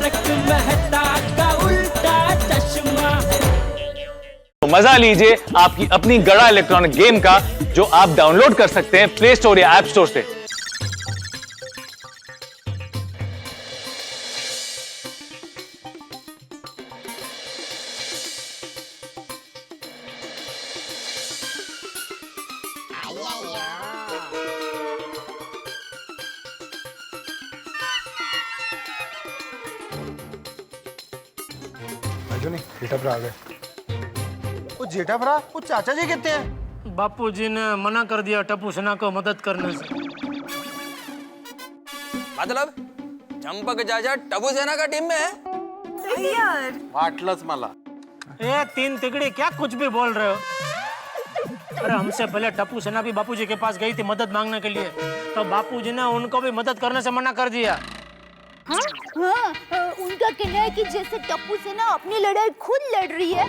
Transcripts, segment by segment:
तारक मेहता का उल्टा चश्मा। मजा लीजिए आपकी अपनी गड़ा इलेक्ट्रॉनिक गेम का, जो आप डाउनलोड कर सकते हैं प्ले स्टोर या ऐप स्टोर से। जेठाभरा आ गए। वो जेठाभरा, वो चाचा जी कहते हैं। बापूजी ने मना कर दिया टप्पू सेना को मदद करने से। मतलब चंपक चाचा टप्पू सेना का टीम में है? यार वाटलंच मला। ए तीन तिगड़ी क्या कुछ भी बोल रहे हो? अरे हमसे पहले टप्पू सेना भी बापूजी के पास गई थी मदद मांगने के लिए, तो बापूजी ने उनको भी मदद करने से मना कर दिया। हाँ? उनका कहना है कि जैसे टप्पू सेना अपनी लड़ाई खुद लड़ रही है,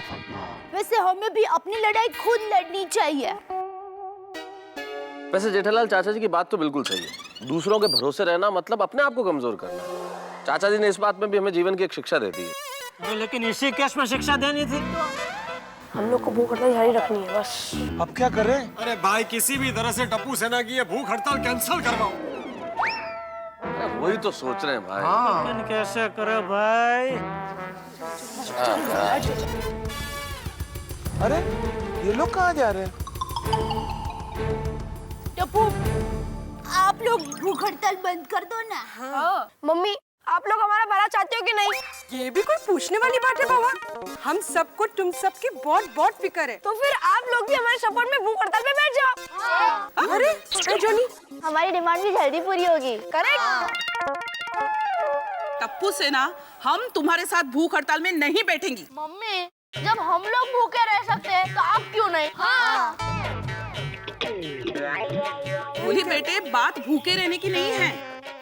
वैसे हमें भी अपनी लड़ाई खुद लड़नी चाहिए। वैसे जेठालाल चाचा जी की बात तो बिल्कुल सही है। दूसरों के भरोसे रहना मतलब अपने आप को कमजोर करना। चाचा जी ने इस बात में भी हमें जीवन की एक शिक्षा दे दी है। लेकिन इसी केस में शिक्षा देनी थी। हम लोग को भूख हड़ताल जारी रखनी है बस। अब क्या करें? अरे भाई किसी भी तरह से टप्पू सेना की ये भूख हड़ताल कैंसिल करवाओ। वही तो सोच रहे हैं भाई। लेकिन कैसे करे भाई? अरे ये लोग कहाँ जा रहे हैं? टप्पू, आप लोग भूख हड़ताल बंद कर दो ना। हाँ। मम्मी आप लोग हमारा भला चाहते हो कि नहीं? ये भी कोई पूछने वाली बात है बाबा? हम सबको तुम सबकी बहुत बहुत फिक्र है। तो फिर आप लोग भी हमारे सपोर्ट में भूख हड़ताल पे बैठ जाओ। अरे जोनी, हमारी डिमांड भी जल्दी पूरी होगी। करेक्ट। टप्पू सेना, हम तुम्हारे साथ भूख हड़ताल में नहीं बैठेंगी। मम्मी, जब हम लोग भूखे रह सकते हैं तो आप क्यों नहीं? हाँ। बोली बेटे, बात भूखे रहने की नहीं है,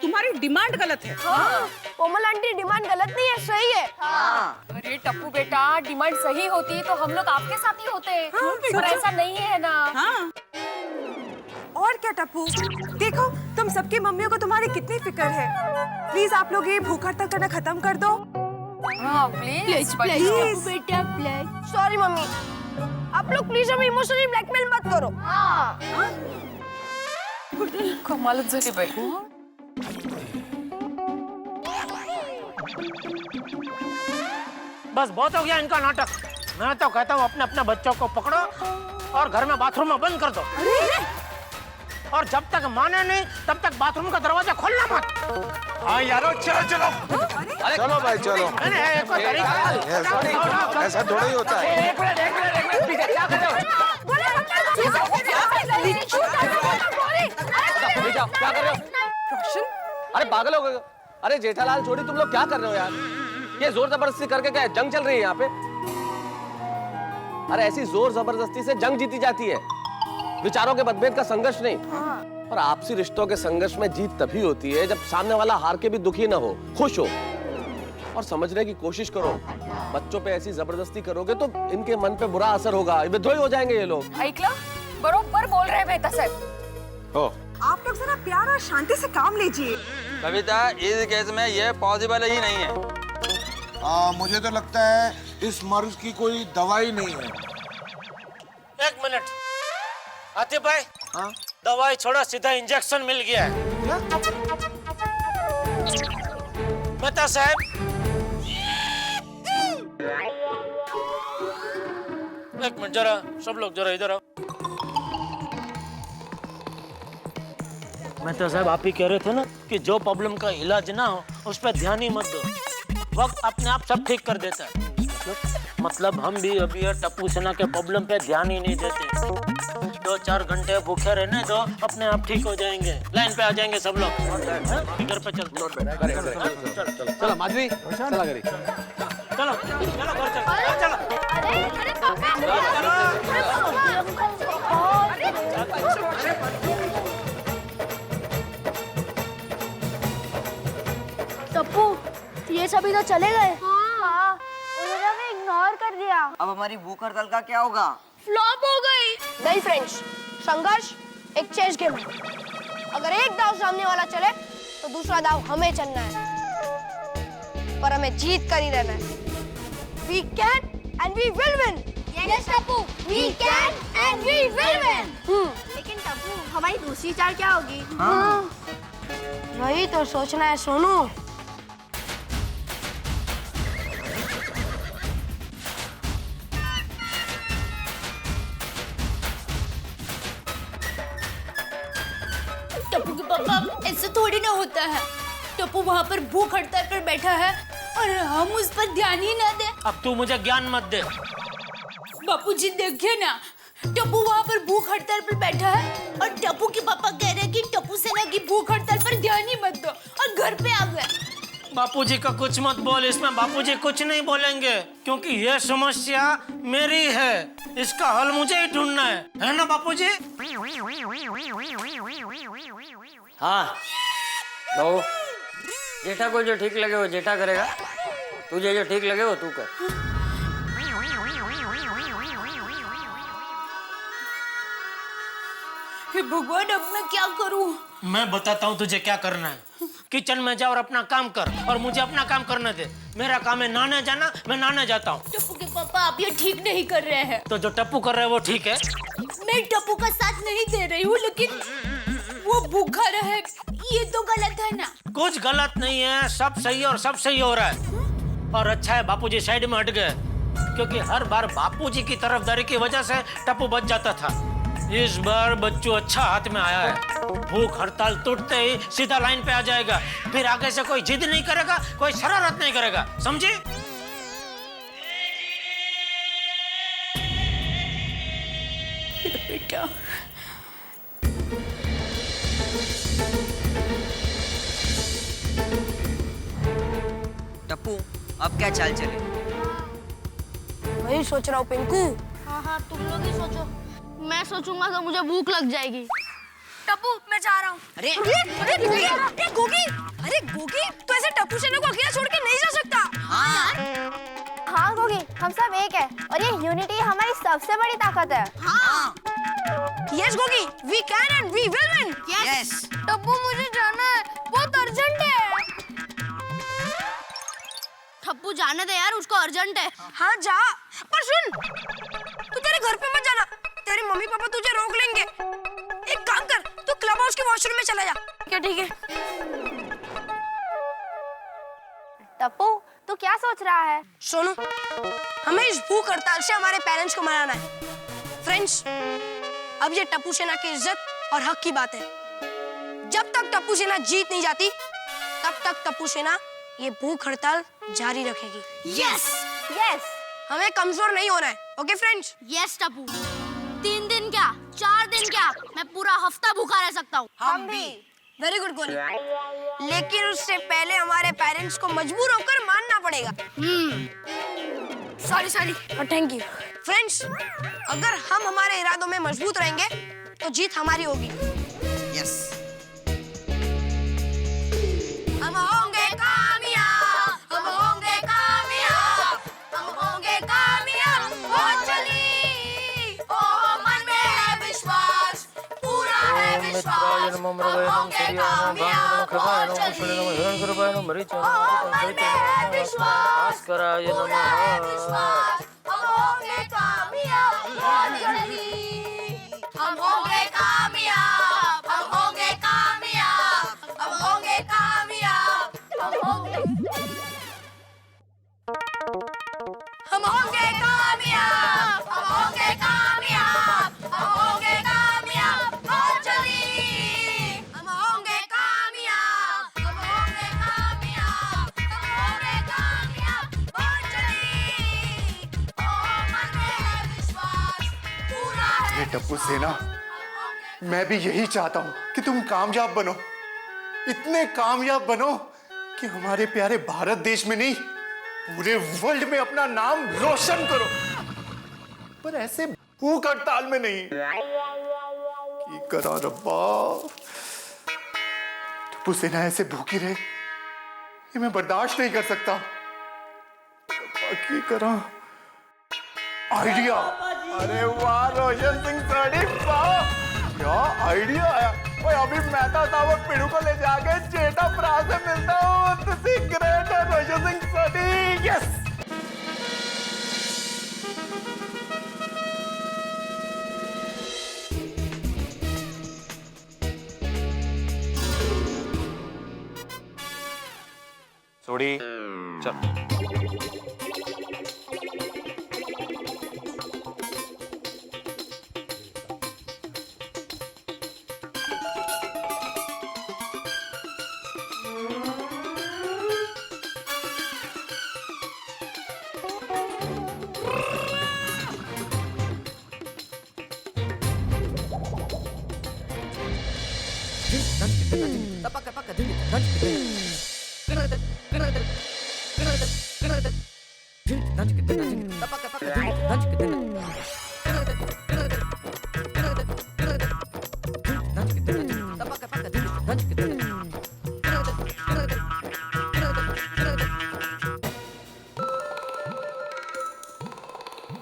तुम्हारी डिमांड गलत है। हाँ। कोमल आंटी डिमांड गलत नहीं है, सही है। हाँ। अरे टप्पू बेटा, डिमांड सही होती तो हम लोग आपके साथ ही होते। हाँ, पर ऐसा नहीं है ना। हाँ। और क्या टप्पू, देखो तुम सबकी मम्मियों को तुम्हारी कितनी फिक्र है। प्लीज आप लोग ये भूख हड़ताल करना खत्म कर दो। हाँ प्लीज प्लीज बेटा प्लीज। सॉरी मम्मी, आप लोग प्लीज हमें इमोशनली ब्लैकमेल मत करो। कमालच झाली बाई। बस बहुत हो गया इनका नाटक। मैं तो कहता हूँ अपने अपने बच्चों को पकड़ो और घर में बाथरूम में बंद कर दो। और जब तक माने नहीं तब तक बाथरूम का दरवाजा खोलना मत। हाँ यारो, चलो चलो। चलो भाई चलो। ऐसा थोड़ा ही होता है। क्या कर रहे हो? रोशन, अरे पागल हो गए? अरे जेठालाल छोड़ी, तुम लोग क्या कर रहे हो यार? ये जोर जबरदस्ती करके क्या जंग चल रही है यहाँ पे? अरे ऐसी जोर जबरदस्ती से जंग जीती जाती है, विचारों के मतभेद का संघर्ष नहीं। और आपसी रिश्तों के संघर्ष में जीत तभी होती है जब सामने वाला हार के भी दुखी ना हो, खुश हो और समझने की कोशिश करो। बच्चों पे ऐसी जबरदस्ती करोगे तो इनके मन पे बुरा असर होगा, विद्रोही हो जाएंगे ये लोग। ऐकलं? बरोबर बोल रहे बेटा साहब। हो आप लोग जरा प्यार और शांति से काम लीजिए। कविता, इस केस में ये पॉसिबल ही नहीं है। मुझे तो लगता है इस मर्ज की कोई दवाई नहीं है। एक मिनट आतिफ भाई। हाँ? दवाई छोड़ा, सीधा इंजेक्शन मिल गया है। मेहता साहब, एक मिनट जरा, सब लोग जरा इधर आओ। मेहता साहब, आप ही कह रहे थे ना कि जो प्रॉब्लम का इलाज ना हो उस पर ध्यान ही मत दो, वक्त अपने आप सब ठीक कर देता है। मतलब हम भी अभी टप्पू सेना के प्रॉब्लम पे ध्यान ही नहीं देते। 2-4 घंटे भूखे रहने दो, अपने आप ठीक हो जाएंगे, लाइन पे आ जाएंगे सब लोग। घर पे चलते। चलो माधवी, चला करी। चलो चलो घर चलो। अरे टप्पू, ये सभी तो चले गए। हाँ, उन्होंने हमें इग्नोर कर दिया। अब हमारी भूख हड़ताल का क्या होगा? फ्लॉप हो गई। नहीं फ्रेंड्स, संघर्ष एक चेस गेम है। अगर एक दाव सामने वाला चले तो दूसरा दाव हमें चलना है। पर हमें जीत कर ही रहना है। We can and we will win. Yes, Tappu. We can and we will win. लेकिन टप्पू, हमारी दूसरी चाल क्या होगी? हाँ। वही तो सोचना है सोनू। टप्पू के पापा, ऐसा थोड़ी ना होता है। टप्पू वहाँ पर भूख हड़ताल पर बैठा है और हम उस पर ध्यान ही ना दें। अब तू मुझे ज्ञान मत दे। बापूजी देखिए ना, टप्पू वहाँ पर भूख हड़ताल पर बैठा है और टप्पू के पापा कह रहे हैं कि टप्पू सेना की भूख हड़ताल पर ध्यान ही मत दो और घर पे आ गए। बापूजी का कुछ मत बोल, इसमें बापूजी कुछ नहीं बोलेंगे क्योंकि ये समस्या मेरी है, इसका हल मुझे ही ढूंढना है ना बापूजी? हाँ बहू, जेठा को जो ठीक लगे वो जेठा करेगा, तुझे जो ठीक लगे वो तू कर। हे भगवान, अब मैं क्या करूं? मैं बताता हूँ तुझे क्या करना है। किचन में जा और अपना काम कर और मुझे अपना काम करने दे। मेरा काम है नहाने जाना, मैं नहाने जाता हूँ। टप्पू के पापा, आप ये ठीक नहीं कर रहे हैं। तो जो टप्पू कर रहा है वो ठीक है? मैं टप्पू का साथ नहीं दे रही हूँ, लेकिन वो भूखा रहे ये तो गलत है ना? कुछ गलत नहीं है, सब सही और सब सही हो रहा है। और अच्छा है बापूजी साइड में हट गए, क्योंकि हर बार बापूजी की तरफदारी की वजह से टप्पू बच जाता था। इस बार बच्चू अच्छा हाथ में आया है। भूख हड़ताल टूटते ही सीधा लाइन पे आ जाएगा, फिर आगे से कोई जिद नहीं करेगा, कोई शरारत नहीं करेगा, समझे? बेटा, टप्पू, अब क्या चाल चले? वही सोच रहा हूँ पिंकू। हाँ, तुम लोग ही सोचो। मैं सोचूंगा तो मुझे भूख लग जाएगी। टप्पू, मैं जा रहा हूँ। अरे गोगी, तू ऐसे टप्पू सेना को अकेला छोड़ के नहीं जा सकता। हाँ गोगी, हम सब एक है और ये यूनिटी हमारी सबसे बड़ी ताकत है। हाँ। Yes Gogi, we can and we will win. Yes. Tappu, मुझे जाना है, बहुत अर्जेंट है। टप्पू, जाने दे यार, उसको अर्जेंट है। हाँ जा, पर सुन, तू तेरे घर पे मत जाना, तेरे मम्मी पापा तुझे रोक लेंगे। एक काम कर, तू क्लब हाउस के वॉशरूम में चला जा। क्या ठीक है? टप्पू, तू क्या सोच रहा है? सोनू, हमें इस भूख हड़ताल से हमारे पेरेंट्स को मनाना है। फ्रेंड्स, अब ये टप्पू सेना की इज्जत और हक की बात है। जब तक टप्पू सेना जीत नहीं जाती, तब तक टप्पू सेना ये भूख हड़ताल जारी रखेगी। यस। हमें कमजोर नहीं होना है, ओके फ्रेंड्स? यस टप्पू, 3 दिन क्या, 4 दिन क्या, मैं पूरा हफ्ता भूखा रह सकता हूँ। हम भी। वेरी गुड गोली, लेकिन उससे पहले हमारे पेरेंट्स को मजबूर होकर मानना पड़ेगा। सॉरी और थैंक यू। फ्रेंड्स, अगर हम हमारे इरादों में मजबूत रहेंगे तो जीत हमारी होगी। यस। हम होंगे कामयाब, हम होंगे कामयाब, हम होंगे कामयाब। ओ चली, ओ मन में है विश्वास, पूरा है विश्वास। हम होंगे कामयाब, ओ चली, ओ मन में है विश्वास, पूरा है विश्वास। हम होंगे कामयाब, ओ चली, हम होंगे कामयाब, हम होंगे कामयाब, हम होंगे कामयाब, हम होंगे कामयाब, हम होंगे कामयाब, हम होंगे कामयाब। ओ चली, हम होंगे कामयाब, हम होंगे कामयाब, हम होंगे कामयाब। ओ चली, ओ मन में है विश्वास, पूरा है ये टप्पू सेना, मैं भी यही चाहता हूँ कि तुम कामयाब बनो, इतने कामयाब बनो कि हमारे प्यारे भारत देश में नहीं, पूरे वर्ल्ड में अपना नाम रोशन करो, पर ऐसे भूख हड़ताल में नहीं। की करा रब्बा, टप्पू सेना ऐसे भूखी रहे, ये मैं बर्दाश्त नहीं कर सकता। रब्बा की करा। आइडिया, अरे वाह रोशन सिंह साड़ी, वाह क्या आइडिया आया। ओए अभी मेहता साहब पिड़ू को ले जाके जेठा भरा से मिलता हूँ, तो ग्रेट है रोशन सिंह थोड़ी चल।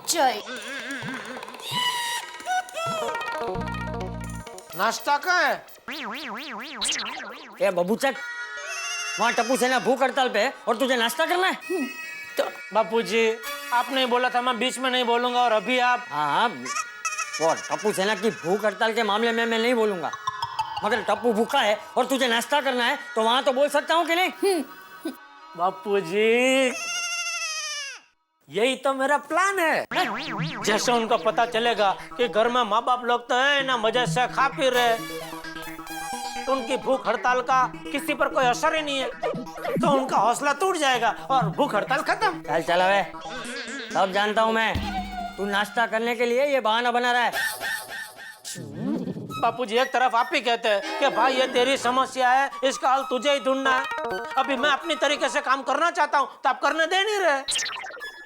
जय नाश्ता कहाँ है? ए बबूचक, वहाँ टप्पू सेना भूख हड़ताल पे है और तुझे नाश्ता करना है? तो बापूजी आपने बोला था मैं बीच में नहीं बोलूंगा और अभी आप। हाँ, और टप्पू सेना की भूख हड़ताल के मामले में मैं नहीं बोलूंगा, मगर टप्पू भूखा है और तुझे नाश्ता करना है तो वहाँ तो बोल सकता हूँ कि नहीं? बापूजी यही तो मेरा प्लान है। जैसे उनको पता चलेगा कि घर में माँ बाप लोग तो है ना मजे से खा पी रहे, उनकी भूख हड़ताल का किसी पर कोई असर ही नहीं है, तो उनका हौसला टूट जाएगा और भूख हड़ताल खत्म। चल चल वे, सब जानता हूँ मैं, तू नाश्ता करने के लिए ये बहाना बना रहा है। बापूजी एक तरफ आप ही कहते हैं कि भाई ये तेरी समस्या है, इसका हल तुझे ही ढूंढना है। अभी मैं अपनी तरीके से काम करना चाहता हूँ तो आप करने दे नहीं रहे।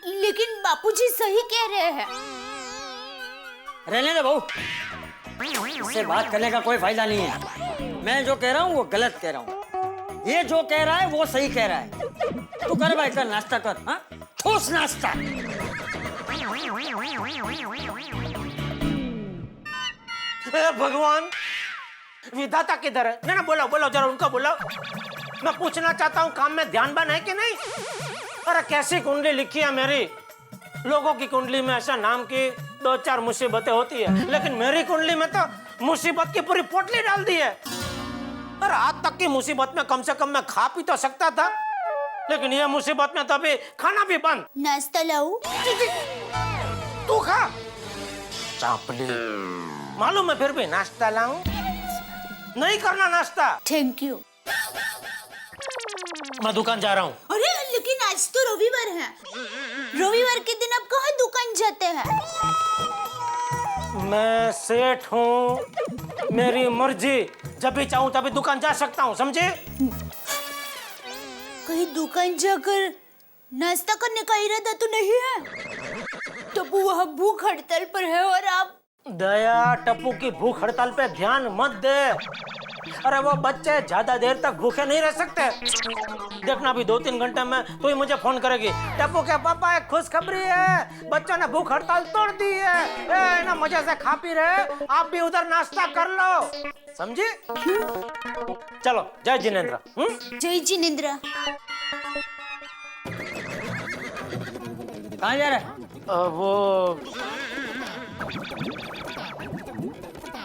लेकिन बापूजी सही कह रहे हैं। रहने दे बहू, इससे बात करने का कोई फायदा नहीं है। मैं जो कह रहा हूँ वो गलत कह रहा हूँ, ये जो कह रहा है वो सही कह रहा है। तू कर भाई, कर नाश्ता कर, हाँ ठोस नाश्ता। भगवान, विधाता किधर है? ना बोलो बोलो जरा, उनको बोलो। मैं पूछना चाहता हूँ काम में ध्यान बन है कि नहीं? अरे कैसी कुंडली लिखी है मेरी। लोगों की कुंडली में ऐसा नाम की 2-4 मुसीबतें होती है, लेकिन मेरी कुंडली में तो मुसीबत की पूरी पोटली डाल दी है। अरे आज तक की मुसीबत में कम से कम मैं खा पी तो सकता था, लेकिन ये मुसीबत में तो अभी खाना भी बंद। नाश्ता लाऊं? तू खा। चापली, मालूम है फिर भी नाश्ता लाऊं? नहीं करना नाश्ता। Thank you. मैं दुकान जा रहा हूँ। अरे लेकिन आज तो रविवार है, रविवार के दिन आप कहाँ दुकान जाते हैं? मैं सेठ हूँ, मेरी मर्जी, जब भी चाहूँ तभी दुकान जा सकता हूँ, समझे? कहीं दुकान जाकर नाश्ता करने का इरादा तो नहीं है? टप्पू वहाँ भूख हड़ताल पर है और आप। दया, टप्पू की भूख हड़ताल पे ध्यान मत दे। अरे वो बच्चे ज्यादा देर तक भूखे नहीं रह सकते। देखना अभी 2-3 घंटे में तो ही मुझे फोन करेगी, टप्पू के पापा एक खुशखबरी है, बच्चों ने भूख हड़ताल तोड़ दी है, ए, ना मजे से खा पी रहे, आप भी उधर नाश्ता कर लो, समझे? चलो, जय जिनेंद्र। जय जिनेंद्र। कहाँ जा रहा है? वो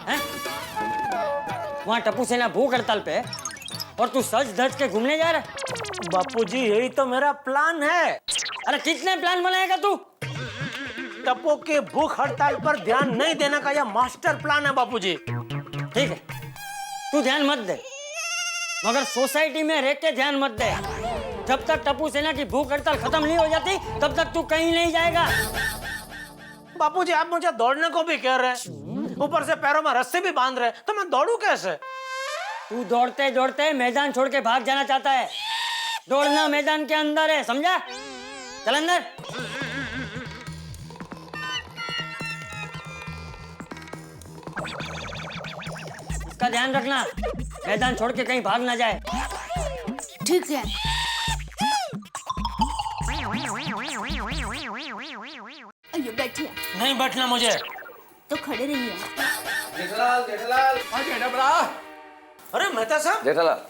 हैं? वहाँ टप्पू सेना भूख हड़ताल पे और तू सज धज के घूमने जा रहा है? बापूजी यही तो मेरा प्लान है। अरे कितने प्लान बनाएगा तू? टप्पू की भूख हड़ताल पर ध्यान नहीं देने का यह मास्टर प्लान है बापूजी। ठीक है, तू ध्यान मत दे, मगर सोसाइटी में रह के ध्यान मत दे। जब तक टप्पू सेना की भूख हड़ताल खत्म नहीं हो जाती तब तक तू कहीं नहीं जाएगा। बापूजी आप मुझे दौड़ने को भी कह रहे हैं, ऊपर से पैरों में रस्सी भी बांध रहे, तो मैं दौड़ू कैसे? तू दौड़ते दौड़ते मैदान छोड़ के भाग जाना चाहता है। दौड़ना मैदान के अंदर है, समझा? चल अंदर। इसका ध्यान रखना, मैदान छोड़ के कहीं भाग ना जाए। ठीक है। अयो बैठिए। नहीं बैठना मुझे। तो खड़े रहिए। जेठालाल, जेठालाल। हाँ जेठा भरा। अरे मेहता साहब। जेठालाल।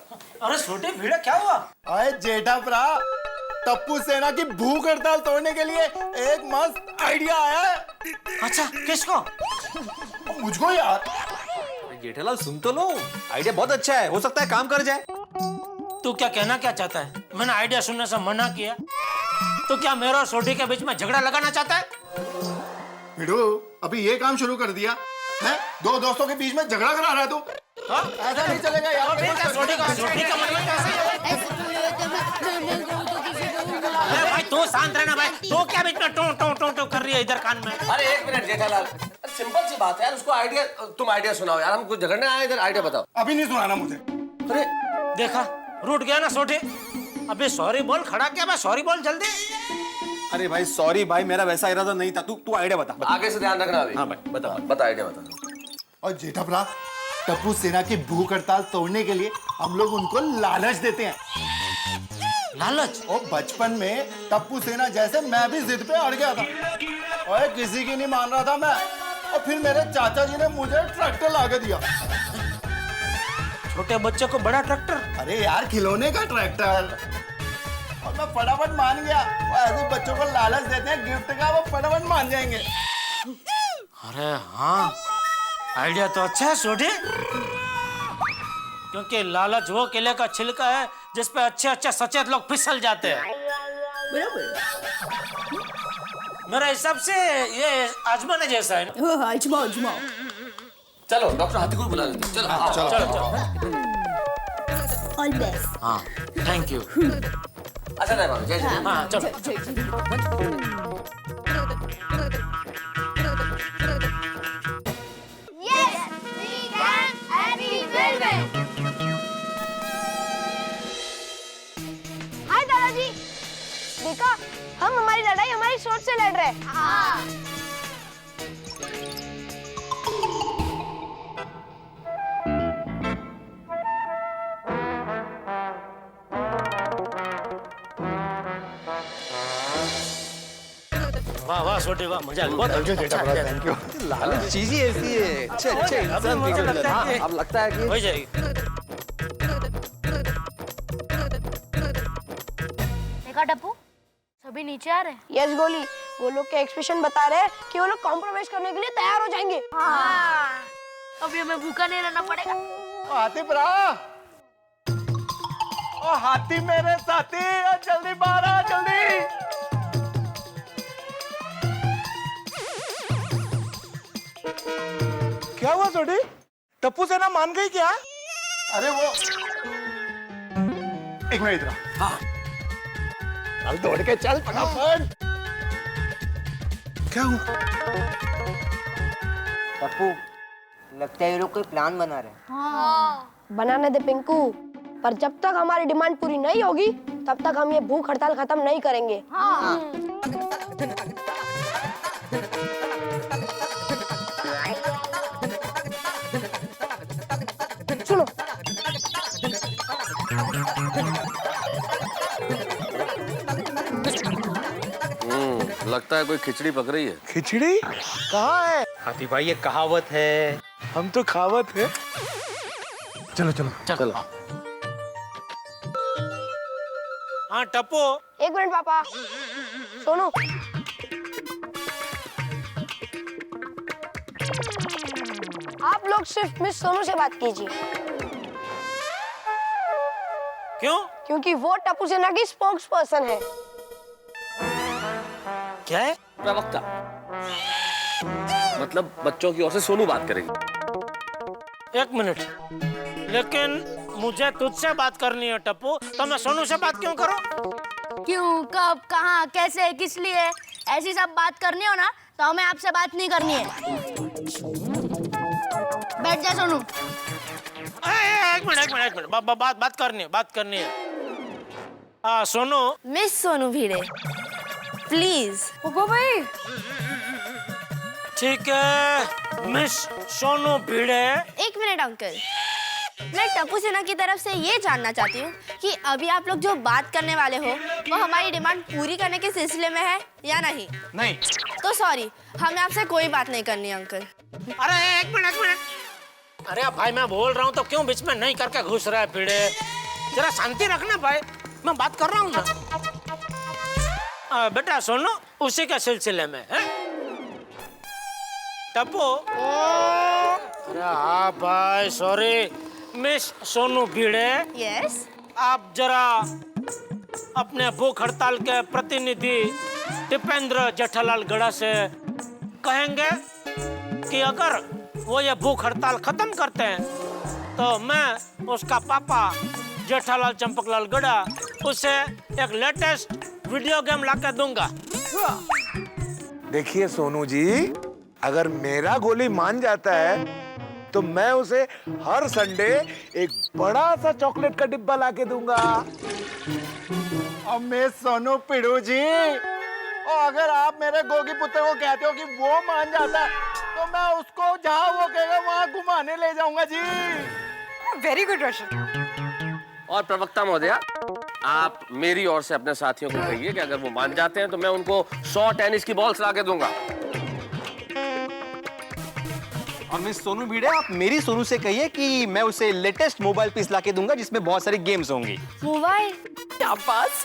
अरे छोटे भीड़ा क्या हुआ? अरे जेठा भरा, टप्पू सेना की भूख हड़ताल तोड़ने के लिए एक मस्त आइडिया आया है। अच्छा, किसको? मुझको यार। जेठालाल सुन तो लो, आइडिया बहुत अच्छा है, हो सकता है काम कर जाए। तू क्या कहना क्या चाहता है? मैंने आइडिया सुनने से मना किया? तो क्या मेरा और सोटी के बीच में झगड़ा लगाना चाहता है? भिड़ो, अभी ये काम शुरू कर दिया है? दो दोस्तों के बीच में झगड़ा करा रहा है तू? ऐसा नहीं चलेगा यार। सोटी का मन में कैसे है? अरे भाई तू शांत रहना भाई। तू क्या बीच में टों टों टों टों कर रही है इधर कान में? अरे एक मिनट जेठालाल, सिंपल सी बात है यार, उसको आइडिया, तुम आइडिया सुनाओ यार, हम कुछ झगड़ने आए इधर, आइडिया बताओ। अभी नहीं सुनाना मुझे। अरे देखा, रूठ गया ना सोटी। अबे सॉरी बोल, खड़ा क्या? सॉरी बोल जल्दी। अरे भाई सॉरी भाई, मेरा वैसा इरादा नहीं था। तू आइडिया बता। आगे से ध्यान रखना अभी। हाँ भाई बता आइडिया बता। और जेठा भरा, टप्पू सेना की भूख हड़ताल तोड़ने के लिए हम लोग उनको लालच देते हैं। लालच? और बचपन में टप्पू सेना जैसे मैं भी जिद पे अड़ गया था और किसी की नहीं मान रहा था मैं, और फिर मेरे चाचा जी ने मुझे ट्रैक्टर ला के दिया। छोटे बच्चे को बड़ा ट्रैक्टर? अरे यार खिलौने का ट्रैक्टर। और मैं फटाफट मान गया। वो ऐसे बच्चों को लालच देते हैं गिफ्ट का, वो फटाफट मान जाएंगे। अरे हाँ, आइडिया तो अच्छा है सोटी, क्योंकि लालच वो केले का छिलका है जिस पे अच्छे अच्छे सचेत लोग फिसल जाते हैं। मेरे हिसाब से ये आजमाने जैसा है ना? आजमाओ। चलो डॉक्टर हाथी को बुला लेते। चलो। All best. हाँ, थैंक यू। अच्छा नहीं मानो, जय जय। हाँ चलो। हाय दादाजी, देखा हम हमारी लड़ाई हमारी सोच से लड़ रहे हैं। हाँ। वाह वाह छोटे वाह, मजा आ गया। बहुत थैंक यू। लालच चीज ही ऐसी है। अच्छे इंसान बिगड़ जाते हैं। अब लगता है कि हो जाएगी। देखा टप्पू, सभी नीचे आ रहे हैं। यस गोली, वो लोग के एक्सप्रेशन बता रहे हैं कि वो लोग कॉम्प्रोमाइज करने के लिए तैयार हो जाएंगे। हाँ। अभी हमें भूखा नहीं रहना पड़ेगा। हाथी भरा, ओ हाथी मेरे साथी, जल्दी बाहर आ, जल्दी। क्या हुआ छोटी? टप्पू सेना मान गई क्या? अरे वो एक मिनट इधर। हाँ। चल दौड़ के चल फटाफट। क्या हुआ? टप्पू, लगता है ये लोग कोई प्लान बना रहे हैं। हाँ। बनाने दे पिंकू, पर जब तक हमारी डिमांड पूरी नहीं होगी तब तक हम ये भूख हड़ताल खत्म नहीं करेंगे। हाँ। सुनो, लगता है कोई खिचड़ी पक रही है। खिचड़ी कहाँ है? हाथी भाई ये कहावत है, हम तो खावत है। चलो। हाँ टप्पू, एक मिनट पापा। सोनू, आप लोग सिर्फ मिस सोनू से बात कीजिए। क्यों? क्योंकि वो टप्पू सेना की स्पोक्स पर्सन है। क्या है? प्रवक्ता, मतलब बच्चों की ओर से सोनू बात करेगी। एक मिनट, लेकिन मुझे तुझसे बात करनी है टप्पू, तो मैं सोनू से बात क्यों करूं? क्यों, कब, कहाँ, कैसे, किस लिए, ऐसी सब बात करनी हो ना तो हमें आपसे बात नहीं करनी है। बैठ जा सोनू। एक मिनट, बात करनी है। हाँ सोनू। Miss Sonu Bhide, please. ओगो भाई। ठीक है मिस सोनू भिड़े। एक मिनट अंकल, मैं टप्पू सेना की तरफ से ये जानना चाहती हूँ कि अभी आप लोग जो बात करने वाले हो वो हमारी डिमांड पूरी करने के सिलसिले में है या नहीं? नहीं। तो सॉरी, हमें आपसे कोई बात नहीं करनी अंकल। अरे एक मिनट। अरे भाई मैं बोल रहा हूँ तो क्यों बीच में नहीं करके घुस रहा है भिड़े? जरा शांति रखना भाई, मैं बात कर रहा हूँ ना। बेटा सुनो, उसी के सिलसिले में है टप्पू। अरे हाँ भाई सॉरी मिस सोनू भिड़े। यस। आप जरा अपने भूख हड़ताल के प्रतिनिधि टिपेंद्र जेठालाल गड़ा से कहेंगे कि अगर वो ये भूख हड़ताल खत्म करते हैं तो मैं उसका पापा जेठालाल चंपकलाल गड़ा उसे एक लेटेस्ट वीडियो गेम लाकर दूंगा। देखिए सोनू जी, अगर मेरा गोली मान जाता है तो मैं उसे हर संडे एक बड़ा सा चॉकलेट का डिब्बा लाके दूंगा। अब मैं सोनू पिड़ू जी, और अगर आप मेरे गोगी पुत्र को कहते हो कि वो मान जाता है तो मैं उसको जहाँ वो कहेगा वहाँ घुमाने ले जाऊंगा जी। वेरी गुड रोशन। और प्रवक्ता महोदया, आप मेरी ओर से अपने साथियों को कहिए कि अगर वो मान जाते हैं तो मैं उनको 100 टेनिस की बॉल्स लाके दूंगा। और मिस सोनू भिड़े, आप मेरी सोनू से कहिए कि मैं उसे लेटेस्ट मोबाइल पीस लाके दूंगा जिसमें बहुत सारी गेम्स होंगी। मोबाइल क्या पास?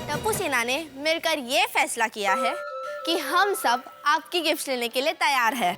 टप्पू सेना ने मिलकर ये फैसला किया है कि हम सब आपकी गिफ्ट लेने के लिए तैयार हैं।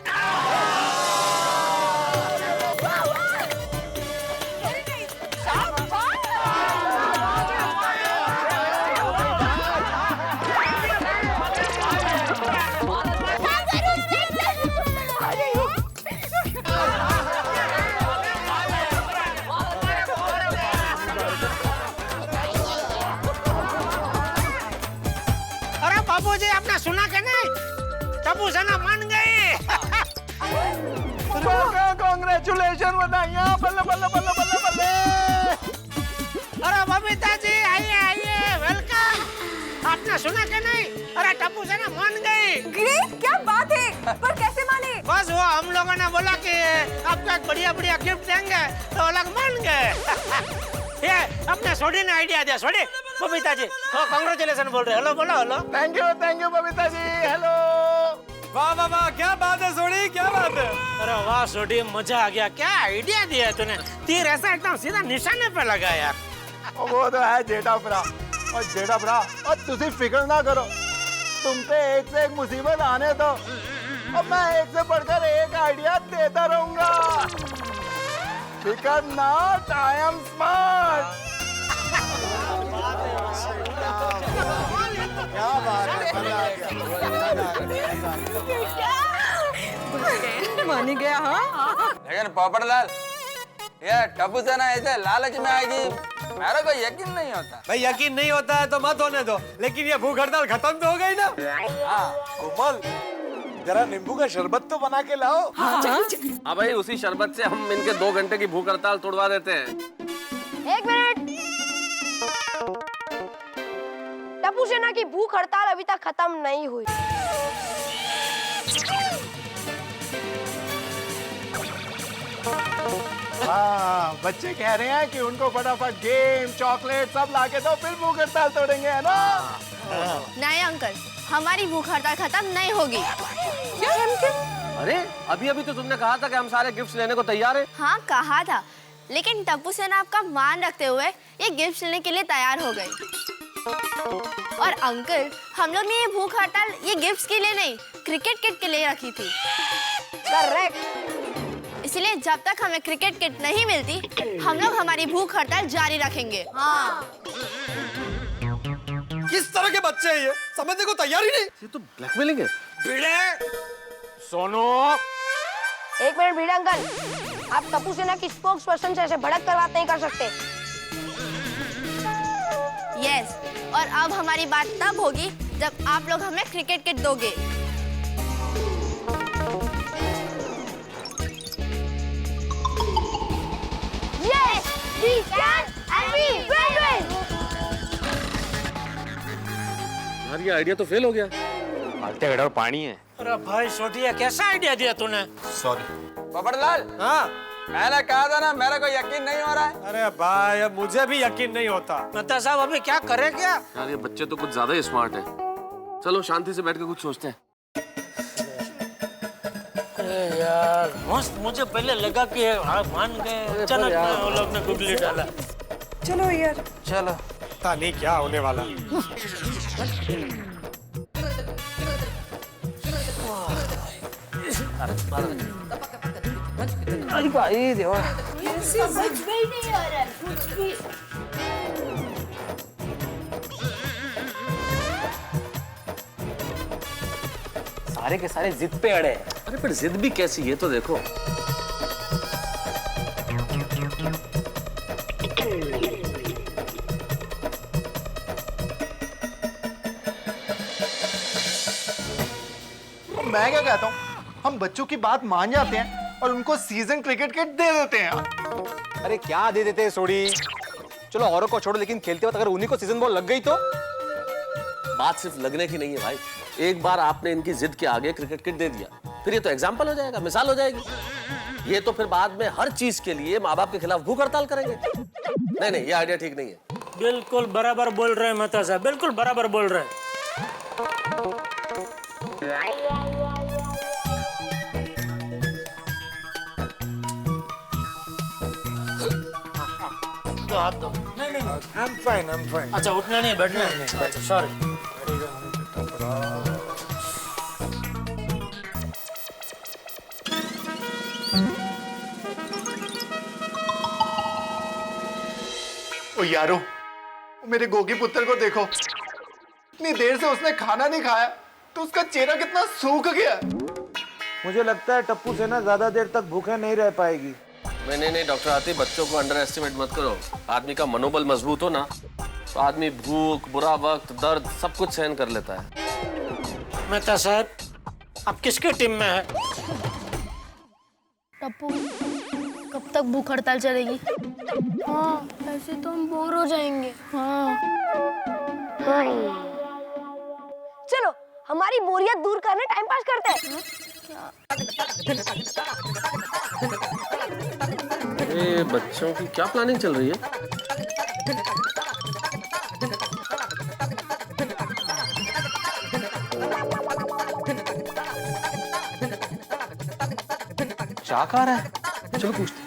अरे बाबूजी, आपने सुना कि नहीं? टप्पू सेना मान गई। कांग्रेचुलेशन, बधाइयाँ, बल्ले बल्ले बल्ले बल्ले बल्ले। अरे बबीता जी, आइए आइए, वेलकम। आपने सुना कि नहीं? अरे टप्पू सेना मान गई। ग्रेट, क्या बात है। पर कैसे माने? बस वो हम लोगों ने बोला कि आपको एक बढ़िया बढ़िया गिफ्ट देंगे तो वो लोग मान गए। ये अपने सोडी ने आइडिया दिया। सोडी, बबीता जी वो कांग्रेचुलेशन बोल रहे। हेलो बोलो। Hello. Thank you Babita ji. Hello. वाह वाह वाह, क्या बात है सोडी, क्या बात है। अरे वाह सोडी, मजा आ गया। क्या आइडिया दिया तूने। तीर ऐसा एकदम सीधा निशाने पे लगा यार। वो तो है जेठा भरा। और जेठा भरा, और तुसी फिक्र ना करो, तुम पे एक से एक मुसीबत आने दो और मैं एक से बढ़कर एक आइडिया देता रहूंगा। फिकर नॉट, आई एम स्मार्ट। क्या बात है, मान गया। हाँ, लेकिन पोपटलाल, ये टप्पू सेना ऐसे लालच में आएगी, मेरे को यकीन नहीं होता। भाई यकीन नहीं होता है तो मत होने दो, लेकिन ये भूख हड़ताल खत्म तो हो गई ना। कोमल, जरा नींबू का शरबत तो बना के लाओ। हाँ भाई, उसी शरबत से हम इनके 2 घंटे की भूख हड़ताल तोड़वा देते हैं। 1 मिनट। टप्पू सेना की भूख हड़ताल अभी तक खत्म नहीं हुई। हाँ, बच्चे कह रहे हैं कि उनको फटाफट गेम, चॉकलेट सब लाके दो, फिर भूख हड़ताल तोड़ेंगे, है ना? नहीं अंकल, हमारी भूख हड़ताल खत्म नहीं होगी। अरे अभी अभी तो तुमने कहा था कि हम सारे गिफ्ट्स लेने को तैयार हैं। हाँ कहा था, लेकिन टप्पू सेना आपका मान रखते हुए ये गिफ्ट लेने के लिए तैयार हो गई। और अंकल, हम लोग ने ये भूख हड़ताल ये गिफ्ट्स के लिए नहीं, क्रिकेट किट के लिए रखी थी। करेक्ट। इसलिए जब तक हमें क्रिकेट किट नहीं मिलती, हम लोग हमारी भूख हड़ताल जारी रखेंगे। हाँ। किस तरह के बच्चे हैं ये, समझने को तैयार ही नहीं। ये तो ब्लैकमेलिंग है। सोनू, 1 मिनट भिड़े अंकल, आप टप्पू सेना की स्पोक्स पर्सन से ऐसे भड़क कर बात नहीं कर सकते। यस, और अब हमारी बात तब होगी जब आप लोग हमें क्रिकेट किट दोगे। Yes, we can and we will win. यार ये आइडिया तो फेल हो गया। मालते गड़ा पानी है। अरे भाई सोटिया, कैसा आइडिया दिया तूने? सॉरी पोपटलाल, हाँ मैंने कहा था ना, मेरे को यकीन नहीं हो रहा है। अरे भाई, अब मुझे भी यकीन नहीं होता। नता साहब अभी क्या करे क्या? यार ये बच्चे तो कुछ ज्यादा ही स्मार्ट है। चलो शांति से बैठ के कुछ सोचते हैं। अरे यार मस्त, मुझे पहले लगा कि मान गए, अचानक वो लोग ने गुगली डाला। चलो यार, चलो। पता नहीं क्या होने वाला। अरे भाई देवा, कुछ भी नहीं हो रहा है, कुछ भी। सारे के सारे जिद पे अड़े हैं। अरे पर जिद भी कैसी, ये तो देखो। मैं क्या कहता हूँ, हम बच्चों की बात मान जाते हैं और उनको सीजन क्रिकेट किट दे देते हैं। अरे क्या दे देते हैं सोडी। चलो औरों को छोड़ो, लेकिन खेलते वक्त अगर उन्हीं को सीजन बॉल लग गई तो? बात सिर्फ लगने की नहीं है भाई, एक बार आपने इनकी जिद के आगे क्रिकेट किट दे दिया, फिर ये तो एग्जाम्पल हो जाएगा, मिसाल हो जाएगी। ये तो फिर बाद में हर चीज के लिए माँ बाप के खिलाफ भूख हड़ताल करेंगे। नहीं नहीं, ये आइडिया ठीक नहीं है। बिल्कुल बराबर बोल रहे हैं मेहता साहब, बिल्कुल बराबर बोल रहे हैं। तो हाथ दो। नहीं, I'm fine. अच्छा, उठना नहीं, बैठना है। सॉरी। ओ यारो, मेरे गोगी पुत्र को देखो, इतनी देर से उसने खाना नहीं खाया तो उसका चेहरा कितना सूख गया। मुझे लगता है टप्पू सेना ज्यादा देर तक भूखे नहीं रह पाएगी। नहीं डॉक्टर आतिफ, बच्चों को अंडर एस्टिमेट मत करो। आदमी का मनोबल मजबूत हो ना तो आदमी भूख, बुरा वक्त, दर्द सब कुछ सहन कर लेता है। मेहता साहब, आप किसकी टीम में है? टप्पू, कब तक भूख हड़ताल चलेगी? हाँ, ऐसे तो हम बोर हो जाएंगे। हाँ। चलो हमारी बोरियत दूर करने टाइम पास करते हैं। अरे बच्चों की क्या प्लानिंग चल रही है? क्या खा रहा है? चलो पूछते।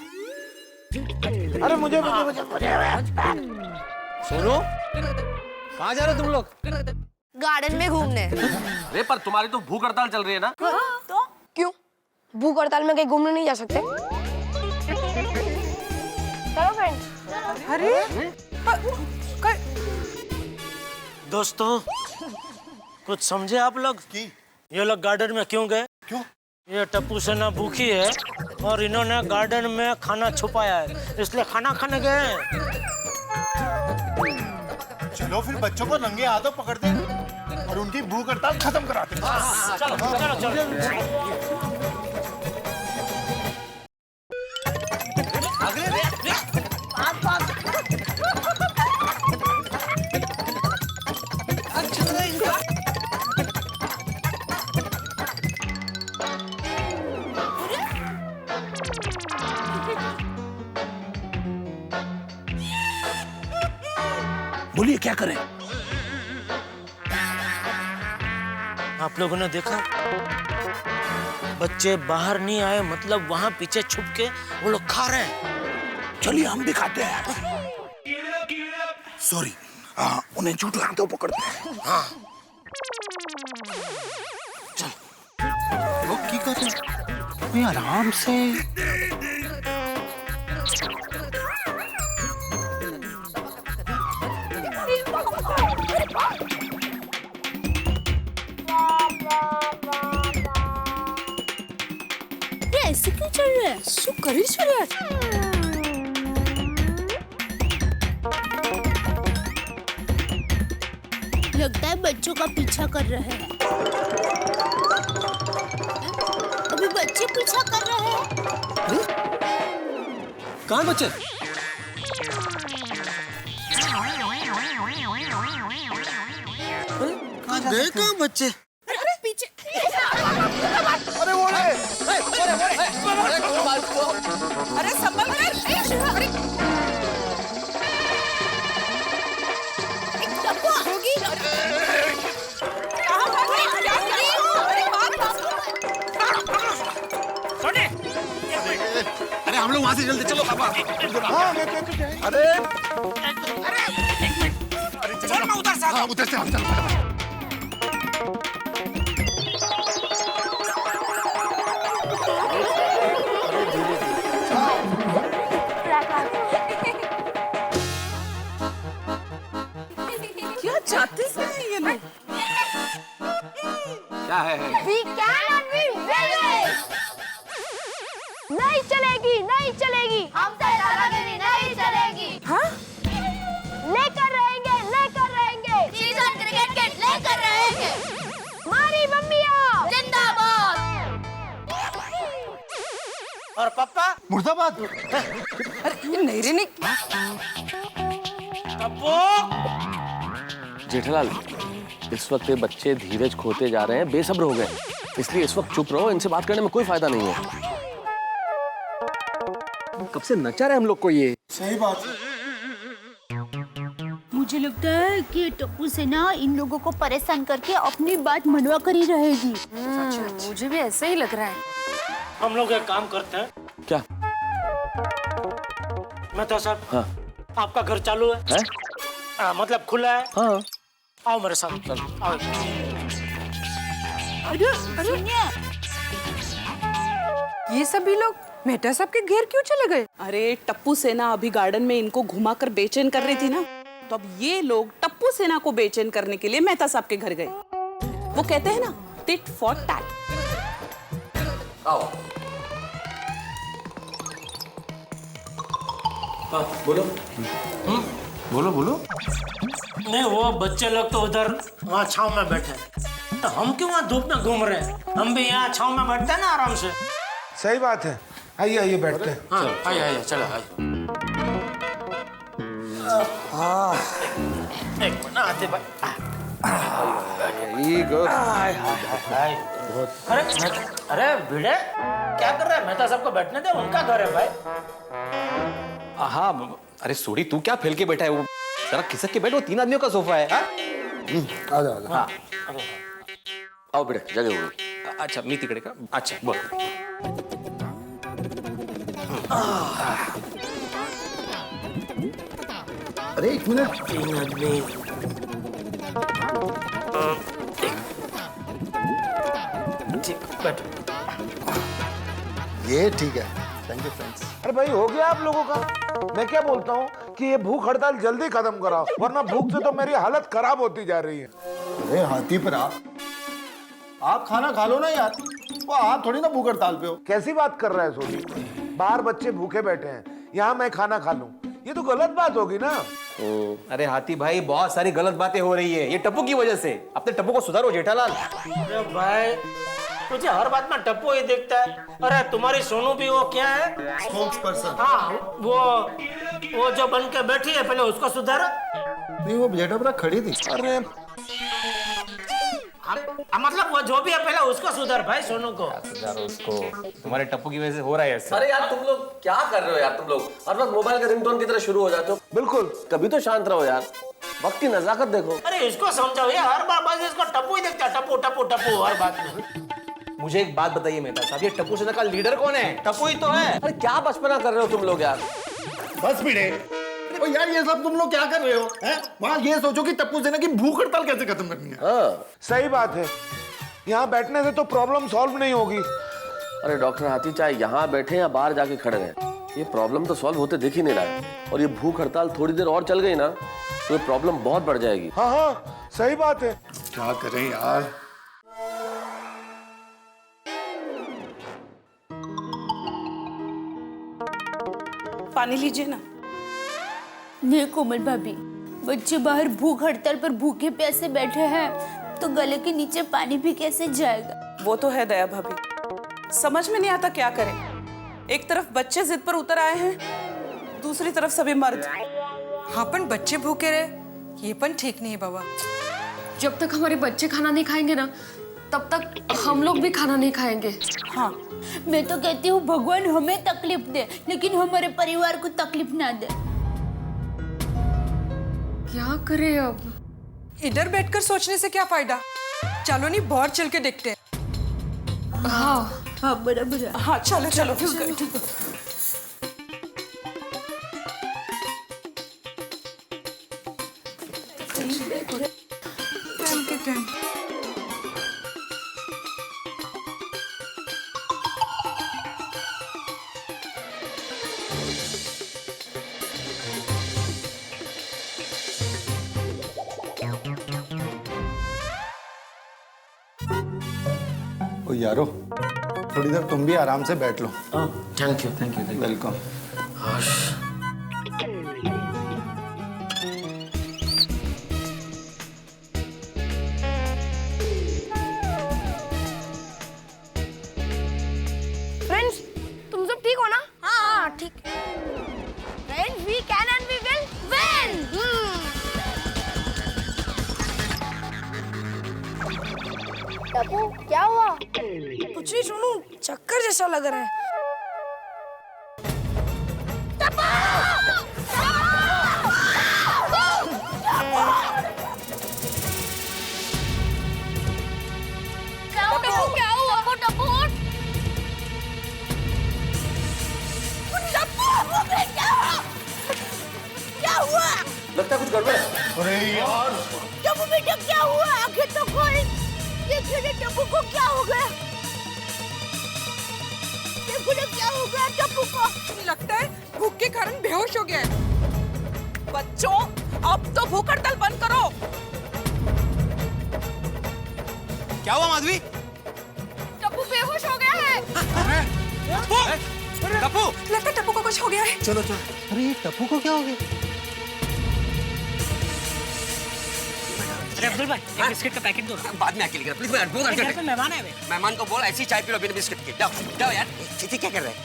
अरे मुझे सोनू, कहाँ जा रहे हो तुम लोग? गार्डन में घूमने। अरे पर तुम्हारी तो भूख हड़ताल चल रही है ना? तो क्यों भूख हड़ताल में कहीं घूमने नहीं जा सकते? चलो फ्रेंड्स। अरे दोस्तों, कुछ समझे आप लोग? ये लोग गार्डन में क्यों गए? क्यों? ये टप्पू सेना भूखी है और इन्होंने गार्डन में खाना छुपाया है, इसलिए खाना खाने गए हैं। चलो फिर बच्चों को नंगे हाथों पकड़ते हैं और उनकी भूख हड़ताल खत्म कराते हैं। चलो चलो चलो। बोलिए क्या करें? आप लोगों ने देखा, बच्चे बाहर नहीं आए, मतलब वहां पीछे छुप के वो लोग खा रहे हैं। चलिए हम भी खाते हैं। सॉरी, उन्हें झूठ हाथों पकड़ते हैं। हाँ। चल, वो की कर रहे? आराम से। ऐसे क्यों चल रहा है? करी सूर्य। लगता है बच्चों का पीछा कर रहे हैं। अभी बच्चे पीछा कर रहे हैं। कहाँ बच्चे? गए कहाँ बच्चे? अरे पीछे। अरे वो ले। अरे संभल कर। टप्पू होगी। कहाँ भाग रही? क्या कर रही हो? अरे बात वहां से जल्दी चलो पापा। हाँ अरे चल मैं उधर से आता हूं। उधर से हम चल। क्या चाहते हैं ये लोग? क्या है? We can and we will. नहीं चलेगी, नहीं चलेगी। हमसे दादागिरी नहीं चलेगी। हाँ? लेकर रहेंगे। सीजन क्रिकेट किट लेकर रहेंगे। मारी मम्मिया जिंदाबाद। और पापा मुर्दाबाद। अरे नहीं रे नहीं। टप्पू जेठालाल, इस वक्त ये बच्चे धीरज खोते जा रहे हैं, बेसब्र हो गए, इसलिए इस वक्त चुप रहो, इनसे बात करने में कोई फायदा नहीं है। कब से नचा रहे हम लोग को ये। सही बात। मुझे लगता है कि टप्पू सेना इन लोगों को परेशान करके अपनी बात मनवा कर ही रहेगी। मुझे भी ऐसे ही लग रहा है। हम लोग एक काम करते हैं। क्या? मेहता साहब, हाँ। आपका घर चालू है? मतलब खुला है? हाँ। आओ मेरे साथ, आओ। अरे ये सभी लोग मेहता साहब के घेर क्यों चले गए? अरे टप्पू सेना अभी गार्डन में इनको घुमाकर बेचैन कर रही थी ना, तो अब ये लोग टप्पू सेना को बेचैन करने के लिए मेहता साहब के घर गए। वो कहते हैं ना, टिट फॉर टैट। आओ। बोलो। बोलो बोलो। नहीं, वो बच्चे लोग तो उधर वहाँ छांव में बैठे हैं, तो हम क्यों वहाँ धूप में घूम रहे हैं? हम भी यहाँ छांव में बैठते हैं ना आराम से। सही बात है। आइए आइए बैठते हैं। हाँ, आइए चलो आइए। एक मिनट आते भाई। अरे भिड़े, क्या कर रहे हैं? मेहता साहब को बैठने दे, उनका घर है भाई। हाँ, अरे सोडी तू क्या फैल के बैठा है? वो जरा खिसक के बैठ, वो 3 आदमियों का सोफा है। आ जाओ। हाँ। आओ बेटे, जगह होगी। अच्छा मी तिकडे का? अच्छा बोल। अरे 1 मिनट। 3 आदमी। ठीक, बैठो। ये ठीक है। Thank you friends. अरे भाई हो गया आप लोगों का। मैं क्या बोलता हूँ कि ये भूख हड़ताल जल्दी खत्म कराओ, वरना भूख से तो मेरी हालत खराब होती जा रही है। अरे हाथी पर आप खाना खा लो ना यार। वो आप थोड़ी ना भूख हड़ताल पे हो। कैसी बात कर रहा है सोनी? बाहर बच्चे भूखे बैठे हैं, यहाँ मैं खाना खा लूं, ये तो गलत बात होगी ना। अरे हाथी भाई, बहुत सारी गलत बातें हो रही है ये टप्पू की वजह से। अपने टप्पू को सुधारो जेठालाल। अरे भाई, तुझे हर बात में टप्पू ही दिखता है। अरे तुम्हारी सोनू भी वो क्या है? Spokes person. हाँ, वो जो बन के बैठी है, पहले उसको सुधारो। नहीं, वो जेठाबरा खड़ी थी। अरे मतलब वो जो भी है, पहले उसको सुधार भाई, सोनू को। सुधारो उसको, तुम्हारे टप्पू की वजह से हो रहा है ऐसा। अरे यार तुम लोग क्या कर रहे हो यार? तुम लोग हर वक्त मोबाइल के रिंगटोन की तरह शुरू हो जाते हो। बिल्कुल, कभी तो शांत रहो यार, वक्त की नजाकत देखो। अरे इसको समझाओ यार, हर बार बस इसको टप्पू ही देखता है, टप्पू टप्पू टप्पू हर बात में। मुझे एक बात बताइए मेहता साहब, ये टप्पू सेना का लीडर कौन है? टप्पू ही तो है। अरे क्या बचपना कर रहे हो तुम लोग यार? बस भिड़े। ओ यार, ये सब तुम लोग क्या कर रहे हो? हैं? वहाँ ये सोचो कि टप्पू सेना की भूख हड़ताल कैसे खत्म करनी है। हाँ। सही बात है, यहाँ बैठने से तो प्रॉब्लम सॉल्व नहीं होगी। अरे डॉक्टर हाथी, चाहे यहाँ बैठे या बाहर जाके खड़े रहे, ये प्रॉब्लम तो सॉल्व होते दिख ही नहीं रहा है। और ये भूख हड़ताल थोड़ी देर और चल गई ना, तो ये प्रॉब्लम बहुत बढ़ जाएगी। हाँ हाँ सही बात है। क्या करें यार? पानी लीजिए ना। नहीं कोमल भाभी, बच्चे बाहर भूख हड़ताल पर भूखे प्यासे बैठे हैं, तो गले के नीचे पानी भी कैसे जाएगा? वो तो है दया भाभी, समझ में नहीं आता क्या करें। एक तरफ बच्चे जिद पर उतर आए हैं, दूसरी तरफ सभी मर्द। हाँ, पण बच्चे भूखे रहे, ये पण ठीक नहीं है बाबा। जब तक हमारे बच्चे खाना नहीं खाएंगे ना, तब तक हम लोग भी खाना नहीं खाएंगे। हाँ, मैं तो कहती हूँ भगवान हमें तकलीफ दे, लेकिन हमारे परिवार को तकलीफ ना दे। क्या करें अब? इधर बैठकर सोचने से क्या फायदा? चलो नहीं, बाहर चल के देखते हैं। हाँ हाँ बराबर है। हाँ चलो चलो। ठीक है। ओ यारो, थोड़ी देर तुम भी आराम से बैठ लो। Thank you welcome. फ्रेंड्स, तुम सब ठीक हो ना? हाँ ठीक। Friends, we can and we will win. Tappu, क्या हुआ? कुछ नहीं सोनू, चक्कर जैसा लग रहा है। क्या हुआ? टप्पू, क्या हुआ? लगता है कुछ गड़बड़ है। अरे यार, टप्पू बेटा क्या हुआ? आखिर तो कोई देखिए टप्पू को क्या हो गया? देखो ना क्या हो गया टप्पू को? लगता है भूख के कारण बेहोश हो गया है। बच्चों, अब तो भूख हड़ताल बंद करो। क्या हुआ माधवी? टप्पू बेहोश हो गया है। टप्पू, लगता है टप्पू को कुछ हो गया है। चलो चलो। अरे ये टप्पू को क्या हो गया? अरे अब्दुल भाई, एक बिस्किट का पैकेट दो। बाद में अकेले प्लीज। मेहमान है। मेहमान को बोल ऐसी चाय पी लो बिना बिस्किट के। जाओ जाओ यार। चीची क्या कर रहे हैं?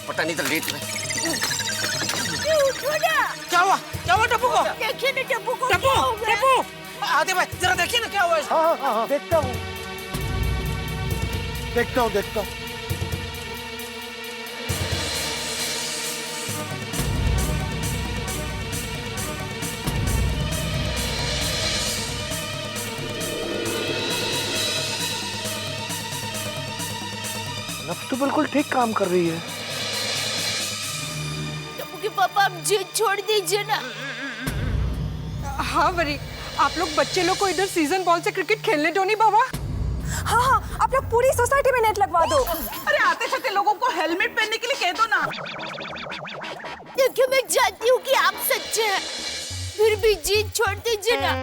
पता नहीं तो लेट में। क्या हुआ टप्पू को? देखिए ना टप्पू को टप्पू, क्या हो गया? टप्पू, आदि भाई जरा देखिए ना क्या हुआ इसको। हाँ, देखता हूँ। नब्ज तो बिल्कुल ठीक काम कर रही है। टप्पू के पापा, आप जिद छोड़ दीजिए ना। हाँ वरी, आप लोग बच्चे लोग को इधर सीजन बॉल से क्रिकेट खेलने दो नहीं बाबा। हाँ, आप लोग पूरी सोसाइटी में नेट लगवा दो। अरे आते जाते लोगों को हेलमेट पहनने के लिए कह दो ना। देखिए, मैं जानती हूँ कि आप सच्चे हैं, फिर भी जिद छोड़ दीजिए ना।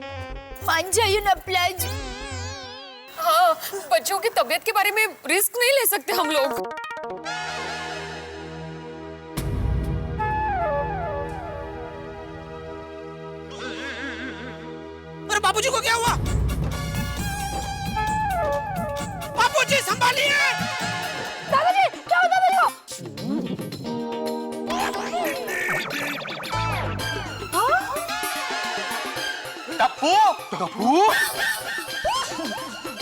मान जाइए ना प्लीज। हाँ, बच्चों की तबीयत के बारे में रिस्क नहीं ले सकते हम लोग। अरे बाबूजी को क्या हुआ? बाबूजी संभालिए। दादाजी, क्या हुआ दादाजी को? टप्पू, टप्पू,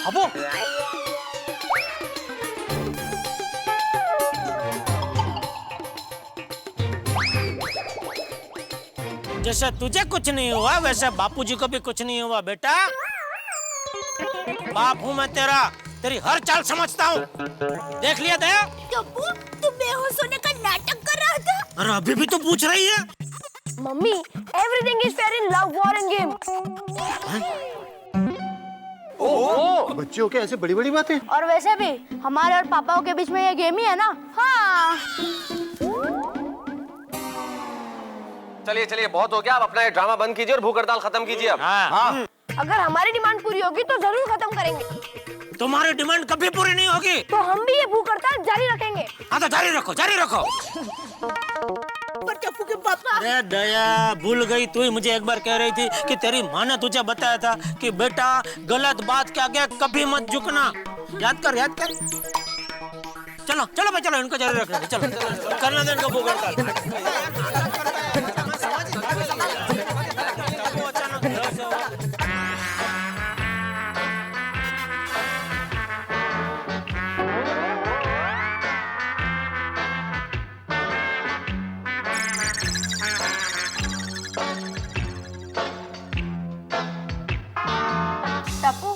अबो, जैसे तुझे कुछ नहीं हुआ वैसे बापूजी को भी कुछ नहीं हुआ बेटा। बाप हूँ मैं तेरा, तेरी हर चाल समझता हूँ। देख लिया दया? टप्पू, तू बेहोश होने का नाटक कर रहा था। अरे अभी भी तो पूछ रही है। Mummy, everything is fair in love, war and game. Oh, बच्चे हो के ऐसे बड़ी बड़ी बातें। और वैसे भी हमारे और पापाओं के बीच में ये गेम ही है ना। हाँ। चलिए चलिए, बहुत हो गया। आप अपना ये ड्रामा बंद कीजिए और भूख हड़ताल खत्म कीजिए अब। हाँ। अगर हमारी डिमांड पूरी होगी तो जरूर खत्म करेंगे। तुम्हारी डिमांड कभी पूरी नहीं होगी तो हम भी ये भूख हड़ताल जारी रखेंगे। हाँ तो जारी रखो, जारी रखो। पर टप्पू के पापा। अरे दया, भूल गई तू ही मुझे एक बार कह रही थी कि तेरी माँ ने तुझे बताया था कि बेटा गलत बात के आगे कभी मत झुकना। याद कर, याद कर। चलो चलो भाई, चलो इनको जारी रखने दे। चलो करने दे इनको भूख हड़ताल। टप्पू,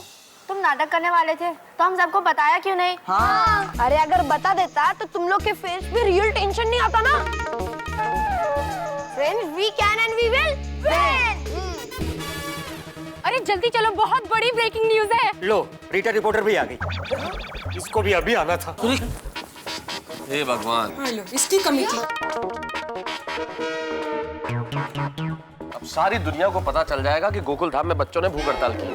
तुम नाटक करने वाले थे तो हम सबको बताया क्यों नहीं? हाँ। अरे अगर बता देता तो तुम लोग के फेस पे रियल टेंशन नहीं आता ना। Friends, we can and we will win. जल्दी चलो, बहुत बड़ी ब्रेकिंग न्यूज है। लो, रीटा रिपोर्टर भी आ गई। इसको भी अभी आना था। हे भगवान, लो, इसकी कमी थी। अब सारी दुनिया को पता चल जाएगा कि गोकुल धाम में बच्चों ने भूख हड़ताल की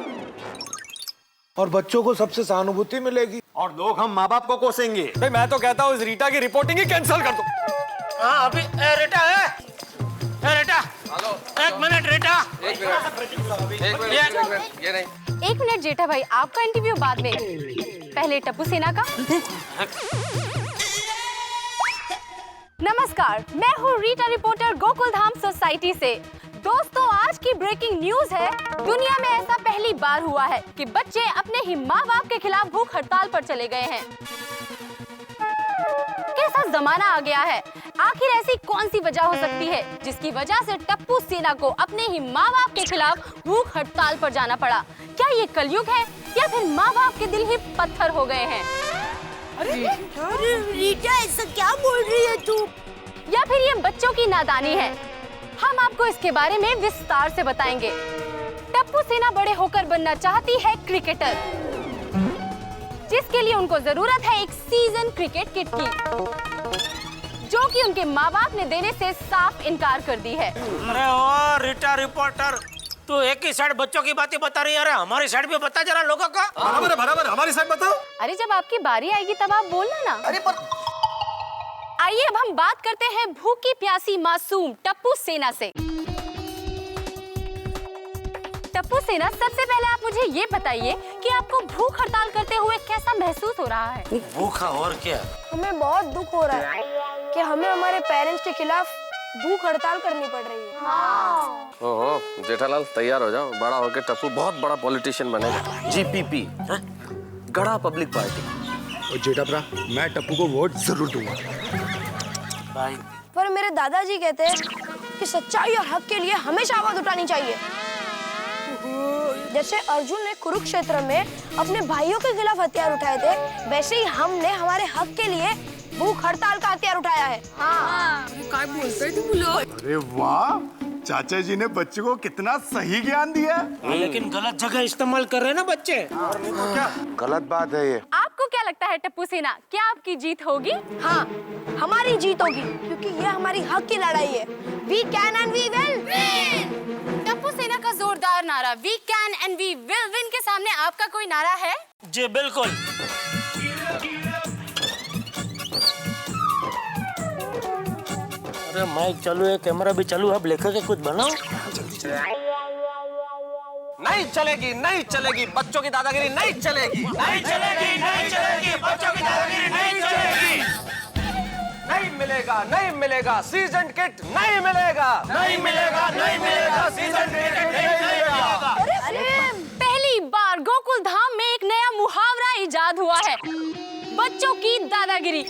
और बच्चों को सबसे सहानुभूति मिलेगी और लोग हम माँ बाप को कोसेंगे। भाई मैं तो कहता हूँ इस रीटा की रिपोर्टिंग ही कैंसिल कर दो। हाँ अभी रीटा है। रीटा, एक मिनट रीटा। एक मिनट, ये नहीं। 1 मिनट जेठा भाई, आपका इंटरव्यू बाद में, पहले टप्पू सेना का। नमस्कार, मैं हूँ रीटा रिपोर्टर गोकुल धाम सोसाइटी से। दोस्तों, आज की ब्रेकिंग न्यूज है, दुनिया में ऐसा पहली बार हुआ है कि बच्चे अपने ही माँ बाप के खिलाफ भूख हड़ताल पर चले गए हैं। कैसा जमाना आ गया है, आखिर ऐसी कौन सी वजह हो सकती है जिसकी वजह से टप्पू सेना को अपने ही माँ बाप के खिलाफ भूख हड़ताल पर जाना पड़ा? क्या ये कलयुग है या फिर माँ बाप के दिल ही पत्थर हो गए हैं? अरे रीटा, ऐसा क्या बोल रही है तू? या फिर ये बच्चों की नादानी है? हम आपको इसके बारे में विस्तार से बताएंगे। टप्पू सेना बड़े होकर बनना चाहती है क्रिकेटर, जिसके लिए उनको जरूरत है एक सीजन क्रिकेट किट की, जो कि उनके माँ बाप ने देने से साफ इनकार कर दी है। अरे ओ रीटा रिपोर्टर, तू एक ही साइड बच्चों की बातें बता रही है, अरे हमारी साइड भी बता जरा लोगों का। बराबर हमारी साइड बताओ। अरे जब आपकी बारी आएगी तब आप बोलना ना। अरे पर आइए अब हम बात करते हैं भूखी प्यासी मासूम टप्पू सेना से। टप्पू सेना, सबसे पहले आप मुझे ये बताइए कि आपको भूख हड़ताल करते हुए कैसा महसूस हो रहा है? भूखा और क्या? हमें बहुत दुख हो रहा है कि हमें हमारे पेरेंट्स के खिलाफ भूख हड़ताल करनी पड़ रही है। ओहो, जेठालाल तैयार हो जाओ, बड़ा होकर टप्पू बहुत बड़ा पॉलिटिशियन बनेगा। जीपीपी, गड़ा पब्लिक पार्टी। और जेठा भरा, मैं टप्पू को वोट जरूर दूंगा। पर मेरे दादाजी कहते हैं कि सच्चाई और हक के लिए हमेशा आवाज उठानी चाहिए। जैसे अर्जुन ने कुरुक्षेत्र में अपने भाइयों के खिलाफ हथियार उठाए थे, वैसे ही हमने हमारे हक के लिए भूख हड़ताल का हथियार उठाया है। हाँ। क्या बोलते थे बोलो? अरे वाह, चाचा जी ने बच्चों को कितना सही ज्ञान दिया। लेकिन गलत जगह इस्तेमाल कर रहे हैं ना बच्चे। क्या गलत बात है ये? आपको क्या लगता है टप्पू सेना, क्या आपकी जीत होगी? हाँ, हमारी जीत होगी, क्योंकि ये हमारी हक की लड़ाई है। We can and we will win। Tappu सेना का जोरदार नारा We can and we will win के सामने आपका कोई नारा है? जी बिल्कुल। अरे माइक चालू है, कैमरा भी चालू है, अब लेकर के कुछ बनाओ। नहीं चलेगी, नहीं चलेगी, बच्चों की दादागिरी नहीं चलेगी, नहीं चलेगी, नहीं चलेगी, बच्चों की दादागिरी नहीं चलेगी। नहीं मिलेगा, नहीं मिलेगा, सीजन किट नहीं मिलेगा, नहीं मिलेगा, नहीं मिलेगा, सीजन किट नहीं मिलेगा। अरे पहली बार गोकुल धाम में एक नया मुहावरा इजाद हुआ है, बच्चों की दादागिरी।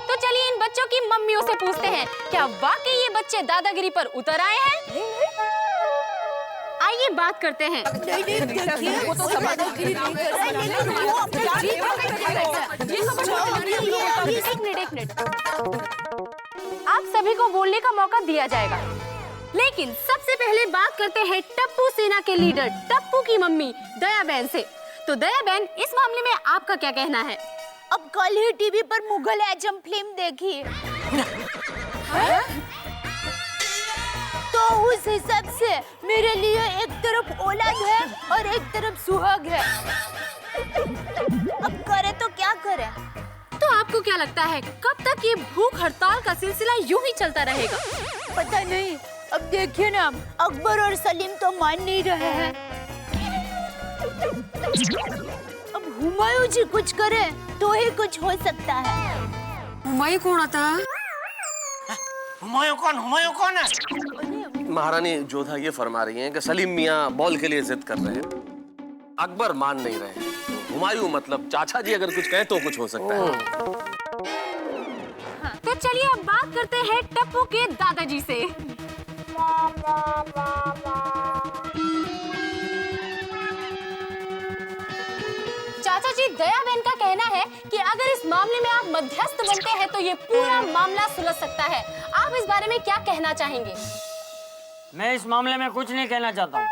तो चलिए इन बच्चों की मम्मियों से पूछते हैं, क्या वाकई ये बच्चे दादागिरी पर उतर आए हैं? आइए बात करते हैं। वो तो दादागिरी नहीं कर रहा है। एक मिनट, आप सभी को बोलने का मौका दिया जाएगा, लेकिन सबसे पहले बात करते हैं टप्पू सेना के लीडर टप्पू की मम्मी दया बहन से। तो दया बहन, इस मामले में आपका क्या कहना है? अब कल ही टीवी पर मुगल आजम फिल्म देखी, तो उस हिसाब से मेरे लिए एक तरफ औलाद है और एक तरफ सुहाग है। अब करे तो क्या करे? तो आपको क्या लगता है कब तक ये भूख हड़ताल का सिलसिला यूं ही चलता रहेगा? पता नहीं, अब देखिए ना, अकबर और सलीम तो मान नहीं रहे हैं। अब हुमायूं जी कुछ करे तो ही कुछ हो सकता है। हुमायूं कौन आता? हुमायूं कौन है? महारानी जोधा ये फरमा रही हैं कि सलीम मियाँ बॉल के लिए जिद कर रहे हैं, अकबर मान नहीं रहे हैं। तो हुमायूं मतलब चाचा जी अगर कुछ कहें तो कुछ हो सकता है। तो चलिए अब बात करते हैं टप्पू के दादाजी से। चाचा जी, दया बहन का कहना है कि अगर इस मामले में आप मध्यस्थ बनते हैं तो ये पूरा मामला सुलझ सकता है। आप इस बारे में क्या कहना चाहेंगे? मैं इस मामले में कुछ नहीं कहना चाहता हूँ।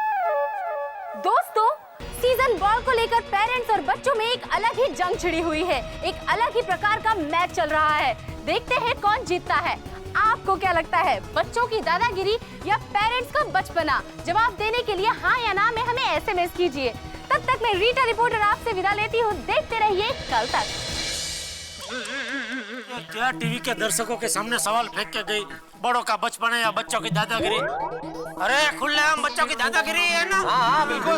दोस्तों, सीजन बॉल को लेकर पेरेंट्स और बच्चों में एक अलग ही जंग छिड़ी हुई है। एक अलग ही प्रकार का मैच चल रहा है। देखते हैं कौन जीतता है। आपको क्या लगता है, बच्चों की दादागिरी या पेरेंट्स का बचपना? जवाब देने के लिए हाँ या ना में हमें SMS कीजिए। तब तक मैं रीटा रिपोर्टर आपसे विदा लेती हूँ। देखते रहिए कल तक। क्या टीवी के दर्शकों के सामने सवाल फेंक के गई, बड़ों का बचपन या बच्चों की दादागिरी? अरे खुलेआम बच्चों की दादागिरी है ना? हाँ बिल्कुल।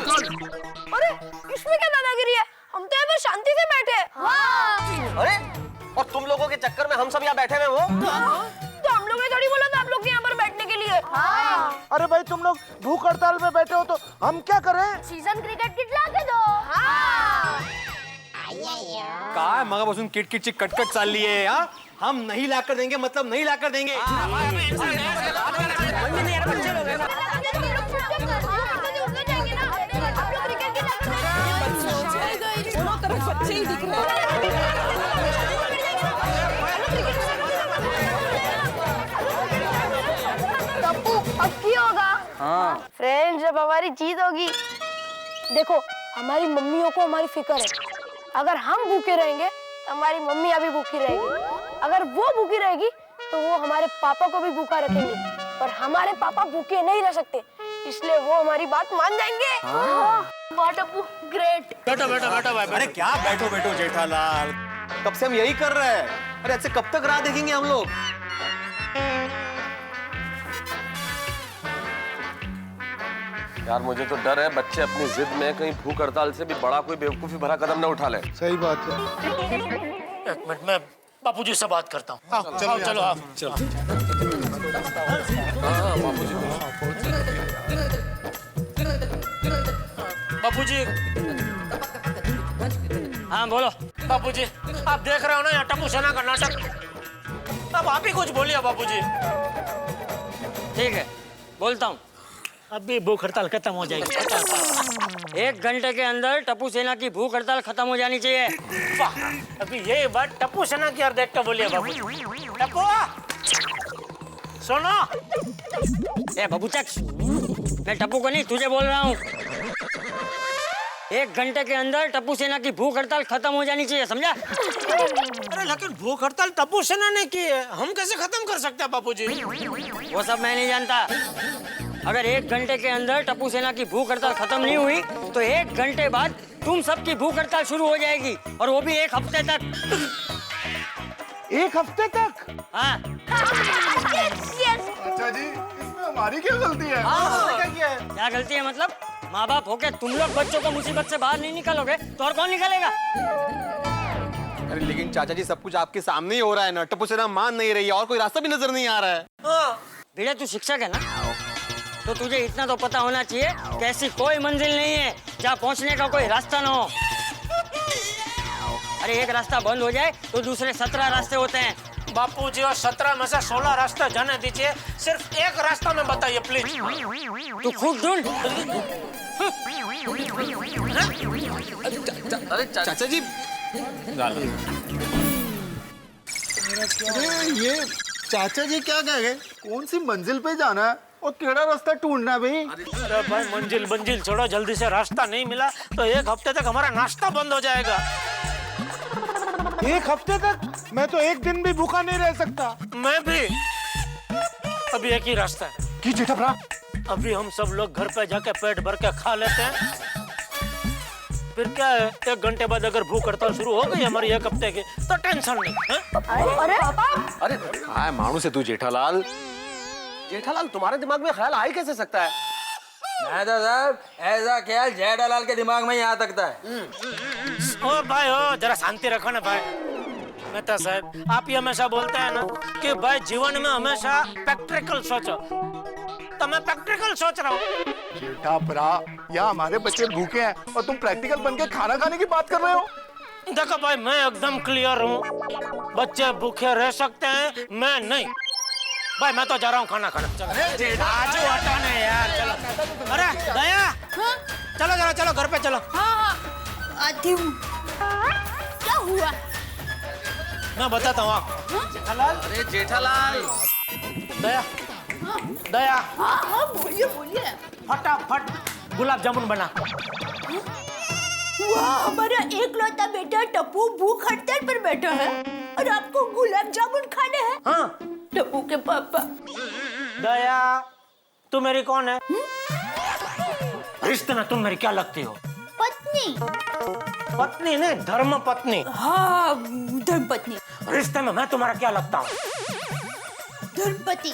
अरे इसमें क्या दादागिरी है? हम तो यहाँ पर शांति से बैठे। हाँ। अरे और तुम लोगों के चक्कर में हम सब यहाँ बैठे हुए हो। तो हम लोग ने थोड़ी बोला था आप लोग यहाँ पर बैठने के लिए। हाँ। अरे भाई तुम लोग भूख हड़ताल में बैठे हो तो हम क्या करें? सीजन क्रिकेट किट ला के दो। हाँ। काय मगापासून किटकिटची कटकट चालली आहे हा? हम नहीं लाकर देंगे मतलब नहीं लाकर देंगे। दोनों तरफ बच्चे ही दिख रहे हैं। टप्पू अब की होगा? हाँ फ्रेंड्स, जब हमारी जीत होगी। देखो, हमारी मम्मियों को हमारी फिक्र है। अगर हम भूखे रहेंगे तो हमारी मम्मी अभी भूखी रहेगी। अगर वो भूखी रहेगी तो वो हमारे पापा को भी भूखा रखेंगे। पर हमारे पापा भूखे नहीं रह सकते, इसलिए वो हमारी बात मान जाएंगे। वाह टप्पू, ग्रेट। बैठो बैठो बैठो भाई। अरे क्या बैठो बैठो जेठालाल, कब से हम यही कर रहे हैं। अरे ऐसे कब तक राह देखेंगे हम लोग? यार मुझे तो डर है बच्चे अपनी जिद में कहीं भूख हड़ताल से भी बड़ा कोई बेवकूफी भरा कदम न उठा ले। सही बात है। एक मिनट में बापूजी से बात करता हूँ। चलो आप चलो। बापूजी। हाँ बोलो। बापूजी आप देख रहे हो ना यहाँ टप्पू सेना का नाटक, अब आप ही कुछ बोलिए बापूजी। ठीक है, बोलता हूँ। अभी भूख हड़ताल खत्म हो जाएगी। 1 घंटे के अंदर टप्पू सेना की भूख हड़ताल खत्म हो जानी चाहिए। वाह, अभी ये बात टप्पू सेना की ओर देख कर बोलिए बाबूजी। टप्पू सुनो। ए बबूचक, मैं टप्पू को नहीं तुझे बोल रहा हूँ। 1 घंटे के अंदर टप्पू सेना की भूख हड़ताल खत्म हो जानी चाहिए, समझा? अरे लेकिन भूख हड़ताल टप्पू सेना ने की है, हम कैसे खत्म कर सकते हैं बापूजी? वो सब मैं नहीं जानता। अगर 1 घंटे के अंदर टप्पू सेना की भूख हड़ताल खत्म नहीं हुई तो 1 घंटे बाद तुम सबकी भूख हड़ताल शुरू हो जाएगी, और वो भी 1 हफ्ते तक। 1 हफ्ते तक? हाँ। अच्छा जी, इसमें हमारी क्या गलती है? क्या किया है? क्या गलती है मतलब? माँ बाप होके तुम लोग बच्चों को मुसीबत से बाहर नहीं निकालोगे तो और कौन निकालेगा? अरे लेकिन चाचा जी सब कुछ आपके सामने ही हो रहा है ना। टप्पू सेना मान नहीं रही है और कोई रास्ता भी नजर नहीं आ रहा है। भैया तू शिक्षक है ना, तो तुझे इतना तो पता होना चाहिए कि ऐसी कोई मंजिल नहीं है जहाँ पहुँचने का कोई रास्ता ना हो। अरे एक रास्ता बंद हो जाए तो दूसरे 17 रास्ते होते हैं। बापूजी और 17 में से 16 रास्ता जाने दीजिए, सिर्फ एक रास्ता में बताइए प्लीज। तू खुद ढूंढ। अरे चाचा जी, अरे ये चाचा जी क्या कह गए? कौन सी मंजिल पे जाना है और केड़ा रास्ता ढूंढना है भाई? अरे भाई मंजिल छोड़ो, जल्दी से रास्ता नहीं मिला तो 1 हफ्ते तक हमारा नाश्ता बंद हो जाएगा। 1 हफ्ते तक? मैं तो 1 दिन भी भूखा नहीं रह सकता। मैं भी। अभी एक ही रास्ता है कि जेठा भरा, अभी हम सब लोग घर पे जाके पेट भर के खा लेते हैं, फिर क्या है 1 घंटे बाद अगर भूख हड़ताल शुरू हो गई हमारी 1 हफ्ते की तो टेंशन नहीं है? अरे पापा, अरे काय माणूस है तू जेठालाल। जेठालाल तुम्हारे दिमाग में ख्याल आ ही कैसे सकता है? मेहता साहब ऐसा ख्याल जेठालाल के दिमाग में ही आ सकता है। ओ भाई ओ, जरा शांति रखो ना भाई। मेहता साहब आप ही हमेशा बोलते हैं ना कि भाई जीवन में हमेशा प्रैक्टिकल सोचो, तो मैं प्रैक्टिकल सोच रहा हूँ। जेठा भरा, यहाँ हमारे बच्चे भूखे हैं और तुम प्रैक्टिकल बन के खाना खाने की बात कर रहे हो? देखो भाई मैं एकदम क्लियर हूँ, बच्चे भूखे रह सकते हैं, मैं नहीं। भाई मैं तो जा रहा हूँ खाना खाना। आजू हटाने यार, चलो। अरे दया, चलो चलो घर पे चलो। हाँ आती हूँ। क्या हुआ? मैं बताता हूँ आपको। जेठालाल, अरे जेठालाल, दया दया हाँ हाँ बोलिए बोलिए। फटाफट गुलाब जामुन बना। वाह, हमारा एकलौता बेटा टप्पू भूख हड़ताल पर बैठा है और आपको गुलाब जामुन खाने हैं। हाँ, टप्पू के पापा। दया तू मेरी कौन है? रिश्ते में तुम मेरी क्या लगती हो? पत्नी। पत्नी ने धर्म पत्नी। हाँ, धर्म पत्नी। रिश्ते में मैं तुम्हारा क्या लगता हूँ? धर्मपति।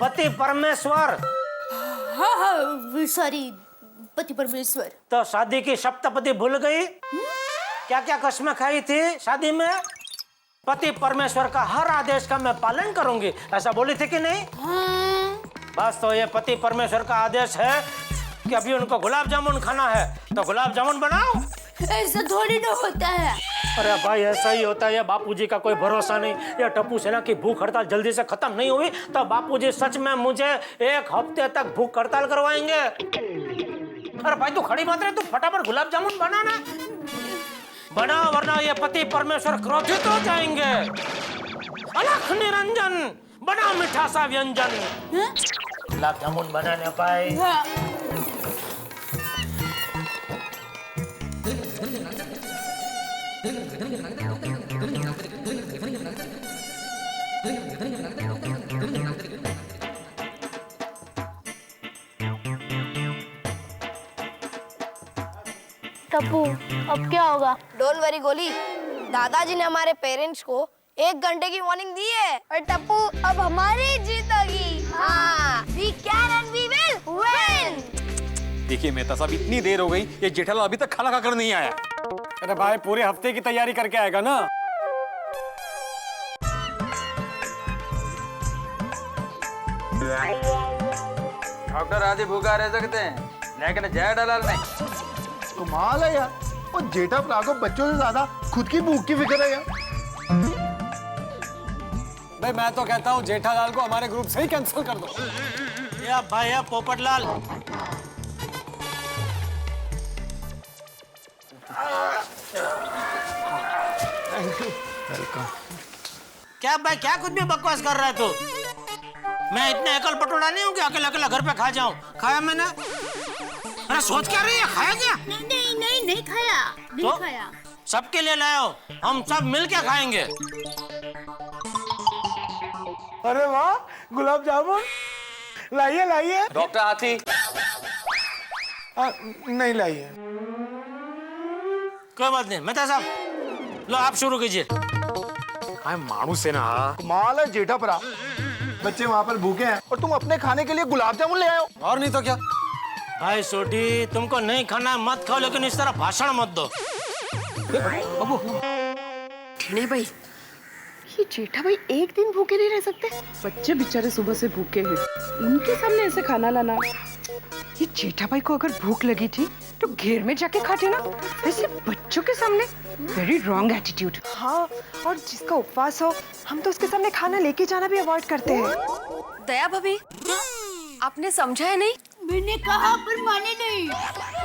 पति परमेश्वर। हाँ हाँ सॉरी, पति परमेश्वर। तो शादी की सप्तपदी भूल गई? क्या क्या कसमें खाई थी शादी में? पति परमेश्वर का हर आदेश का मैं पालन करूंगी, ऐसा बोली थी कि नहीं? हाँ। बस तो ये पति परमेश्वर का आदेश है कि अभी उनको गुलाब जामुन खाना है तो गुलाब जामुन बनाओ। ऐसा थोड़ी ना होता है। अरे भाई ऐसा ही होता है, बापूजी का कोई भरोसा नहीं। ये टप्पू सेना की भूख हड़ताल जल्दी से खत्म नहीं हुई तो बापूजी सच में मुझे 1 हफ्ते तक भूख हड़ताल करवाएंगे। अरे भाई तू खड़ी मत रहे, तू फटाफट गुलाब जामुन बना ना, बना वरना ये पति परमेश्वर क्रोधित हो जाएंगे। अलख निरंजन बना मीठा सा व्यंजन। गुलाब जामुन बनाने पाए। टप्पू अब क्या होगा? डोंट वरी गोली, दादाजी ने हमारे पेरेंट्स को 1 घंटे की वार्निंग दी है और टप्पू अब हमारी जीत होगी। हाँ, we can and we will win। देखिए मेहता साहब, इतनी देर हो गई, ये जेठालाल अभी तक खाना खाकर नहीं आया। अरे भाई पूरे हफ्ते की तैयारी करके आएगा ना। डॉक्टर आदि भूखा रह सकते हैं लेकिन जेठालाल नहीं। कमाल है यार, और जेठा भरा को बच्चों से ज्यादा खुद की भूख की फिक्र है यार। भाई मैं तो कहता हूँ जेठालाल को हमारे ग्रुप से ही कैंसिल कर दो। या भाई या पोपटलाल, क्या भाई क्या कुछ भी बकवास कर रहा है तू? मैं इतने एकल पटोला नहीं हूँ कि अकेला अकेला घर पे खा जाऊं। खाया मैंने? अरे सोच क्या रही है, खाया क्या? नहीं खाया, नहीं तो? खाया। सबके लिए लाया हो, हम सब मिल के खाएंगे। अरे वाह, गुलाब जामुन लाइए लाइए। डॉक्टर हाथी नहीं लाइए। कोई बात नहीं, मेहता साहब लो आप शुरू कीजिए। मानुस है ना। कमाल है जेठा भरा, बच्चे वहाँ पर भूखे हैं और तुम अपने खाने के लिए गुलाब जामुन ले आए हो। और नहीं तो क्या। भाई सोटी, तुमको नहीं खाना है मत खाओ, लेकिन इस तरह भाषण मत दो। नहीं भाई, ये जेठा भाई एक दिन भूखे नहीं रह सकते। बच्चे बेचारे सुबह से भूखे हैं, उनके सामने ऐसे खाना लाना। ये जेठा भाई को अगर भूख लगी थी तो घेर में जाके खाते ना, ऐसे बच्चों के सामने। Very wrong attitude. हाँ, और जिसका उपवास हो हम तो उसके सामने खाना लेके जाना भी अवॉइड करते हैं। दया भाभी, आपने समझा है नहीं? मैंने कहा पर माने नहीं।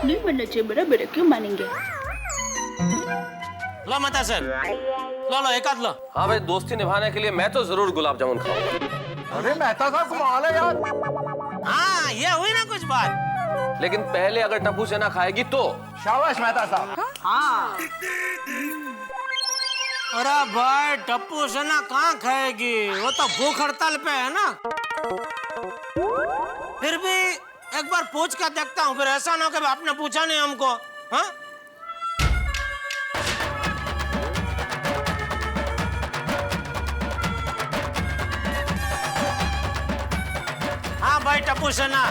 नहीं मानना चाहिए, बराबर क्यों मानेंगे? लो मेहता साहब, लो एक आध लो। हाँ भाई, दोस्ती निभाने के लिए मैं तो जरूर गुलाब जामुन खाऊंगा। अरे मेहता साहब कमाल है यार। हाँ, ये हुई ना कुछ बात। लेकिन पहले अगर टप्पू सेना खाएगी तो। शाबाश मेहता साहब। हाँ। अरे भाई टप्पू सेना कहाँ खाएगी, वो तो भूख हड़ताल पे है ना। फिर भी एक बार पूछ कर देखता हूँ, फिर ऐसा ना हो कि आपने पूछा नहीं हमको। हाँ हाँ भाई टप्पू सेना,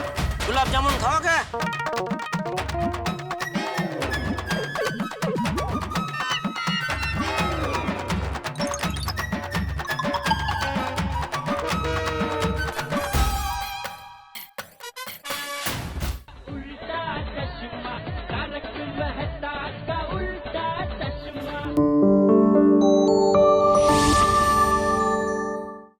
गुलाब जामुन खाओगे?